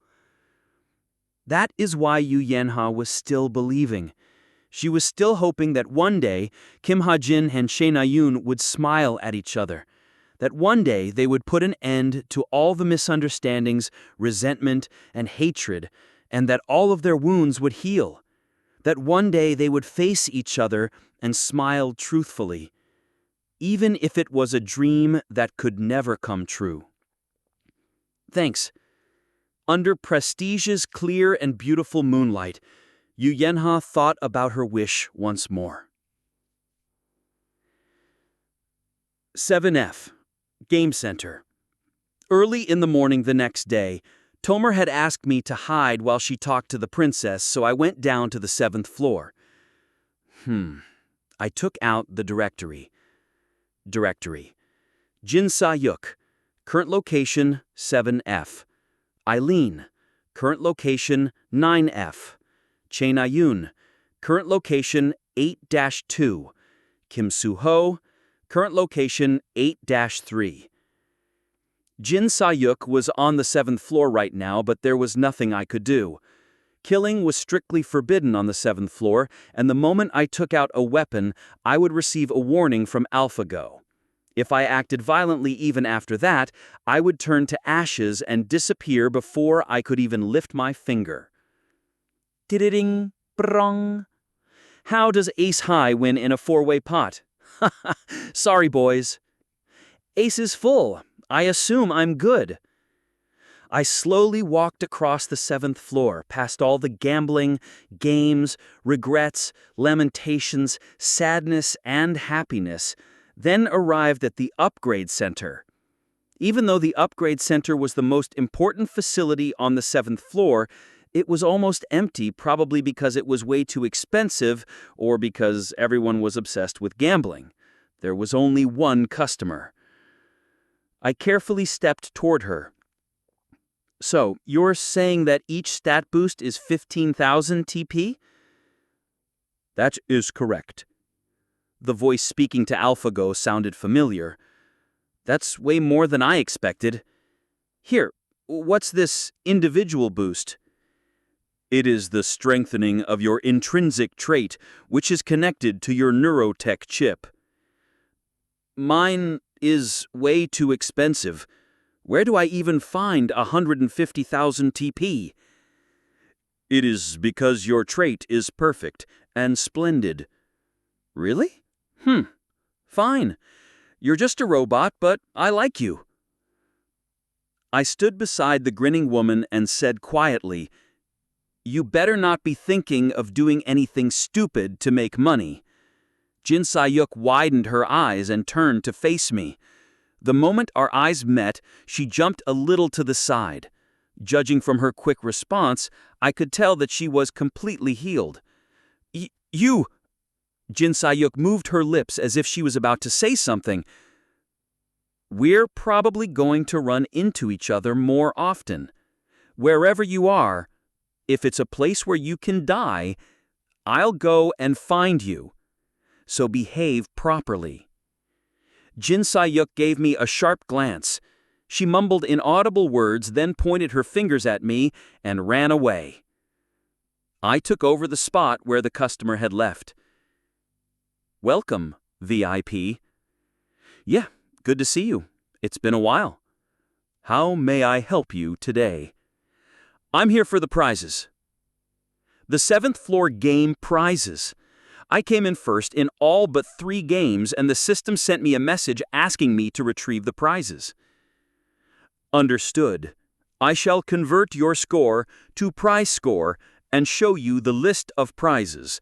That is why Yu Yen-ha was still believing. She was still hoping that one day Kim Hajin and Chae Na-yoon would smile at each other. That one day they would put an end to all the misunderstandings, resentment, and hatred, and that all of their wounds would heal. That one day they would face each other and smile truthfully, even if it was a dream that could never come true. Thanks. Under Prestige's clear and beautiful moonlight, Yu Yen-ha thought about her wish once more. 7F. Game Center. Early in the morning the next day, Tomer had asked me to hide while she talked to the princess, so I went down to the 7th floor. I took out the directory. Jin Sa-yuk, current location 7F. Eileen, current location 9F. Chae Na-yoon, current location 8-2. Kim Soo-ho, current location 8-3. Jin Sa-yuk was on the 7th floor right now, but there was nothing I could do. Killing was strictly forbidden on the 7th floor, and the moment I took out a weapon, I would receive a warning from AlphaGo. If I acted violently even after that, I would turn to ashes and disappear before I could even lift my finger. Ding, brong. How does Ace High win in a 4-way pot? Sorry, boys. Ace is full. I assume I'm good. I slowly walked across the 7th floor, past all the gambling, games, regrets, lamentations, sadness, and happiness, then arrived at the upgrade center. Even though the upgrade center was the most important facility on the 7th floor, it was almost empty, probably because it was way too expensive or because everyone was obsessed with gambling. There was only one customer. I carefully stepped toward her. So, you're saying that each stat boost is 15,000 TP? That is correct. The voice speaking to AlphaGo sounded familiar. That's way more than I expected. Here, what's this individual boost? It is the strengthening of your intrinsic trait, which is connected to your neurotech chip. Mine is way too expensive. Where do I even find 150,000 TP? It is because your trait is perfect and splendid. Really? Fine. You're just a robot, but I like you. I stood beside the grinning woman and said quietly, You better not be thinking of doing anything stupid to make money. Jin Sa-yuk widened her eyes and turned to face me. The moment our eyes met, she jumped a little to the side. Judging from her quick response, I could tell that she was completely healed. You! Jin Sa-yuk moved her lips as if she was about to say something. We're probably going to run into each other more often. Wherever you are, if it's a place where you can die, I'll go and find you. So behave properly. Jin Sa-yuk gave me a sharp glance. She mumbled inaudible words, then pointed her fingers at me and ran away. I took over the spot where the customer had left. Welcome, VIP. Yeah, good to see you. It's been a while. How may I help you today? I'm here for the prizes. The 7th floor game prizes. I came in first in all but 3 games, and the system sent me a message asking me to retrieve the prizes. Understood. I shall convert your score to prize score and show you the list of prizes.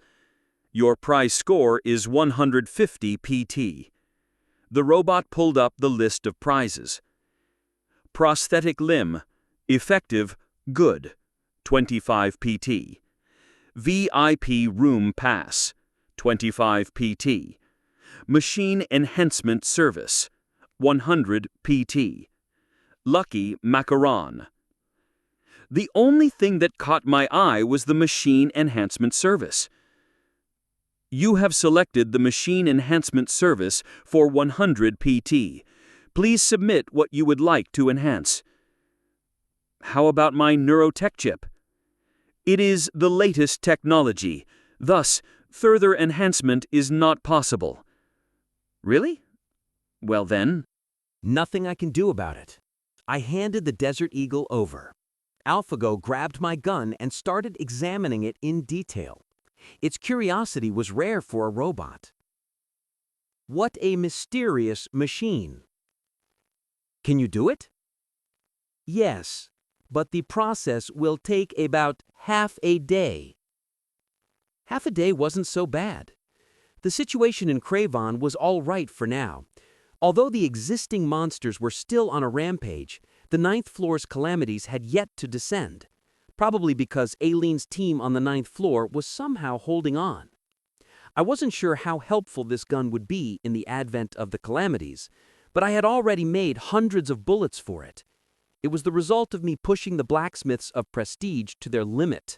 Your prize score is 150 PT. The robot pulled up the list of prizes. Prosthetic limb, effective, good, 25 PT. VIP room pass, 25 PT. Machine enhancement service, 100 PT. Lucky macaron. The only thing that caught my eye was the machine enhancement service. You have selected the machine enhancement service for 100 PT. Please submit what you would like to enhance. How about my neurotech chip? It is the latest technology. Thus, further enhancement is not possible. Really? Well then. Nothing I can do about it. I handed the Desert Eagle over. AlphaGo grabbed my gun and started examining it in detail. Its curiosity was rare for a robot. What a mysterious machine. Can you do it? Yes, but the process will take about half a day. Half a day wasn't so bad. The situation in Cravon was all right for now. Although the existing monsters were still on a rampage, the 9th floor's calamities had yet to descend, probably because Aileen's team on the 9th floor was somehow holding on. I wasn't sure how helpful this gun would be in the advent of the calamities, but I had already made hundreds of bullets for it. It was the result of me pushing the blacksmiths of prestige to their limit.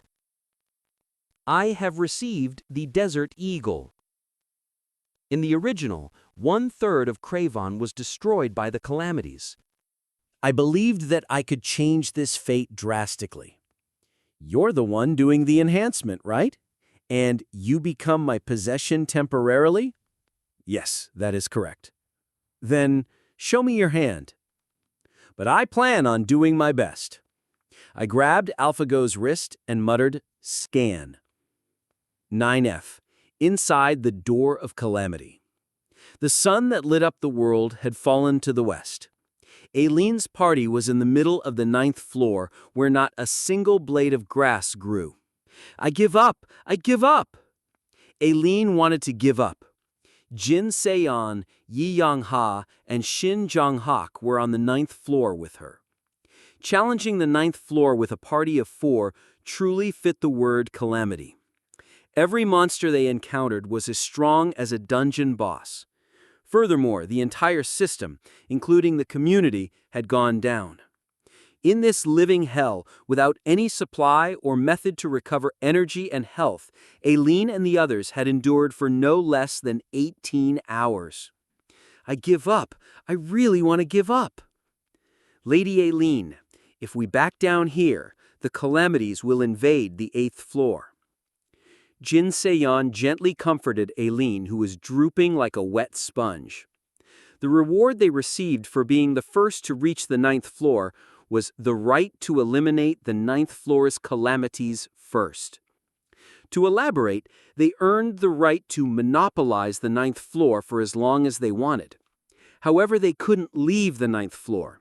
I have received the Desert Eagle. In the original, 1/3 of Cravon was destroyed by the calamities. I believed that I could change this fate drastically. You're the one doing the enhancement, right? And you become my possession temporarily? Yes, that is correct. Then show me your hand. But I plan on doing my best. I grabbed AlphaGo's wrist and muttered, "Scan." 9F. Inside the Door of Calamity. The sun that lit up the world had fallen to the west. Aileen's party was in the middle of the 9th floor where not a single blade of grass grew. I give up! I give up! Aileen wanted to give up. Jin Seon, Yi Yang-ha, and Shin Jong-hak were on the 9th floor with her. Challenging the 9th floor with a party of 4 truly fit the word calamity. Every monster they encountered was as strong as a dungeon boss. Furthermore, the entire system, including the community, had gone down. In this living hell, without any supply or method to recover energy and health, Aileen and the others had endured for no less than 18 hours. I give up. I really want to give up. Lady Aileen, if we back down here, the calamities will invade the 8th floor. Jin Seon gently comforted Aileen, who was drooping like a wet sponge. The reward they received for being the first to reach the 9th floor was the right to eliminate the 9th floor's calamities first. To elaborate, they earned the right to monopolize the 9th floor for as long as they wanted. However, they couldn't leave the 9th floor.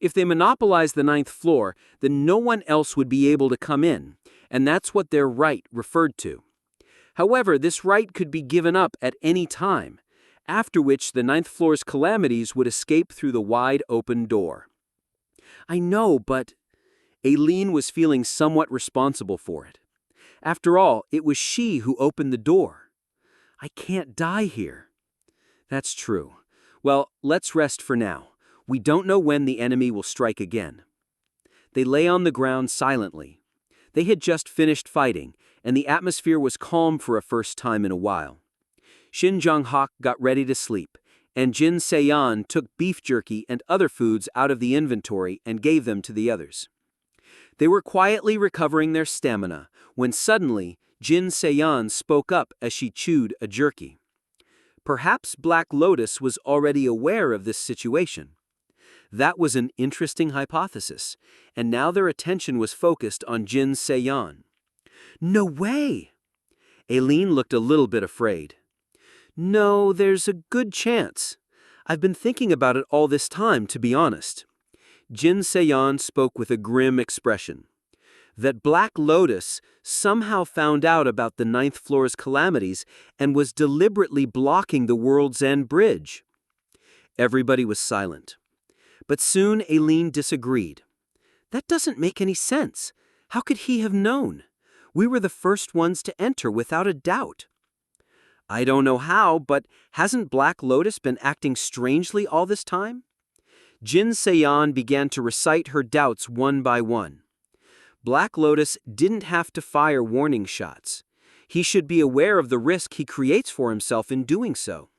If they monopolized the 9th floor, then no one else would be able to come in, and that's what their right referred to. However, this right could be given up at any time, after which the 9th floor's calamities would escape through the wide open door. I know, but Aileen was feeling somewhat responsible for it. After all, it was she who opened the door. I can't die here. That's true. Well, let's rest for now. We don't know when the enemy will strike again. They lay on the ground silently. They had just finished fighting, and the atmosphere was calm for a first time in a while. Shin Jong-hak got ready to sleep, and Jin Seon took beef jerky and other foods out of the inventory and gave them to the others. They were quietly recovering their stamina when suddenly Jin Seon spoke up as she chewed a jerky. Perhaps Black Lotus was already aware of this situation. That was an interesting hypothesis, and now their attention was focused on Jin Seon. No way! Aileen looked a little bit afraid. No, there's a good chance. I've been thinking about it all this time, to be honest. Jin Seon spoke with a grim expression. That Black Lotus somehow found out about the 9th floor's calamities and was deliberately blocking the World's End Bridge. Everybody was silent. But soon Aileen disagreed. That doesn't make any sense. How could he have known? We were the first ones to enter without a doubt. I don't know how, but hasn't Black Lotus been acting strangely all this time? Jin Seon began to recite her doubts one by one. Black Lotus didn't have to fire warning shots. He should be aware of the risk he creates for himself in doing so.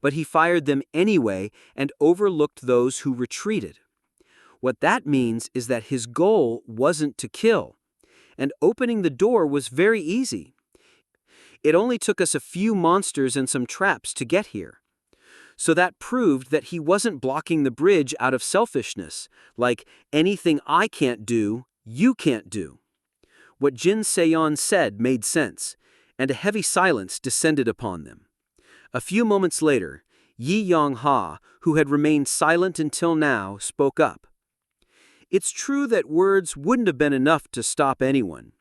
But he fired them anyway and overlooked those who retreated. What that means is that his goal wasn't to kill, and opening the door was very easy. It only took us a few monsters and some traps to get here. So that proved that he wasn't blocking the bridge out of selfishness, like anything I can't do, you can't do. What Jin Seon said made sense, and a heavy silence descended upon them. A few moments later, Yi Yang-ha, who had remained silent until now, spoke up. It's true that words wouldn't have been enough to stop anyone.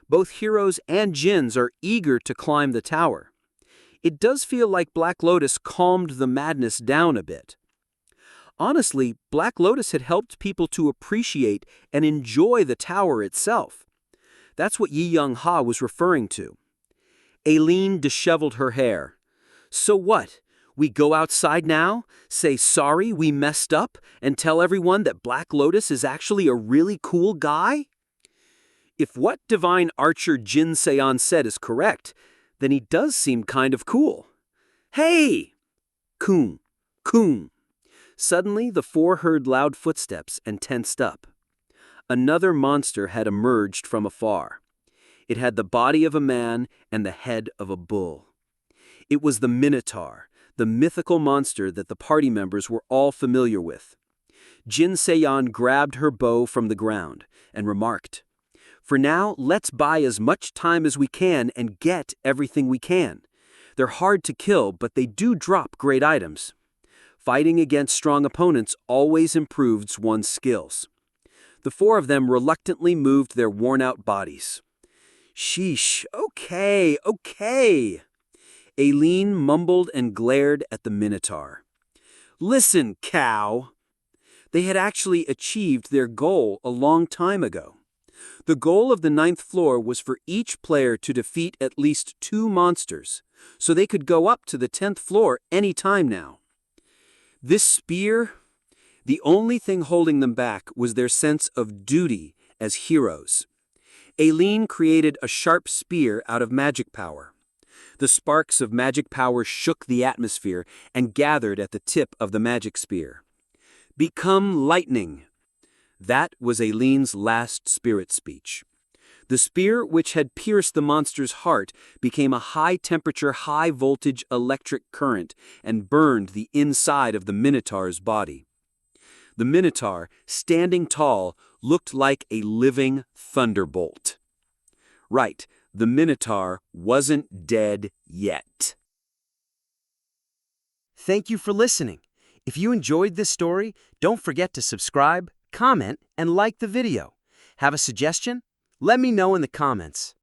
Both heroes and Jins are eager to climb the tower. It does feel like Black Lotus calmed the madness down a bit. Honestly, Black Lotus had helped people to appreciate and enjoy the tower itself. That's what Yi Yang-ha was referring to. Aileen disheveled her hair. So what? We go outside now, say sorry we messed up, and tell everyone that Black Lotus is actually a really cool guy? If what divine archer Jin Seon said is correct, then he does seem kind of cool. Hey! Coon, coon. Suddenly, the four heard loud footsteps and tensed up. Another monster had emerged from afar. It had the body of a man and the head of a bull. It was the Minotaur, the mythical monster that the party members were all familiar with. Jin Seon grabbed her bow from the ground and remarked, "For now, let's buy as much time as we can and get everything we can. They're hard to kill, but they do drop great items. Fighting against strong opponents always improves one's skills." The four of them reluctantly moved their worn-out bodies. "Sheesh, okay. Aileen mumbled and glared at the Minotaur. "Listen, cow." They had actually achieved their goal a long time ago. The goal of the 9th floor was for each player to defeat at least 2 monsters, so they could go up to the 10th floor any time now. This spear, the only thing holding them back was their sense of duty as heroes. Aileen created a sharp spear out of magic power. The sparks of magic power shook the atmosphere and gathered at the tip of the magic spear. "Become lightning." That was Aileen's last spirit speech. The spear, which had pierced the monster's heart, became a high-temperature, high-voltage electric current and burned the inside of the Minotaur's body. The Minotaur, standing tall, looked like a living thunderbolt. Right, the Minotaur wasn't dead yet. Thank you for listening. If you enjoyed this story, don't forget to subscribe, comment, and like the video. Have a suggestion? Let me know in the comments.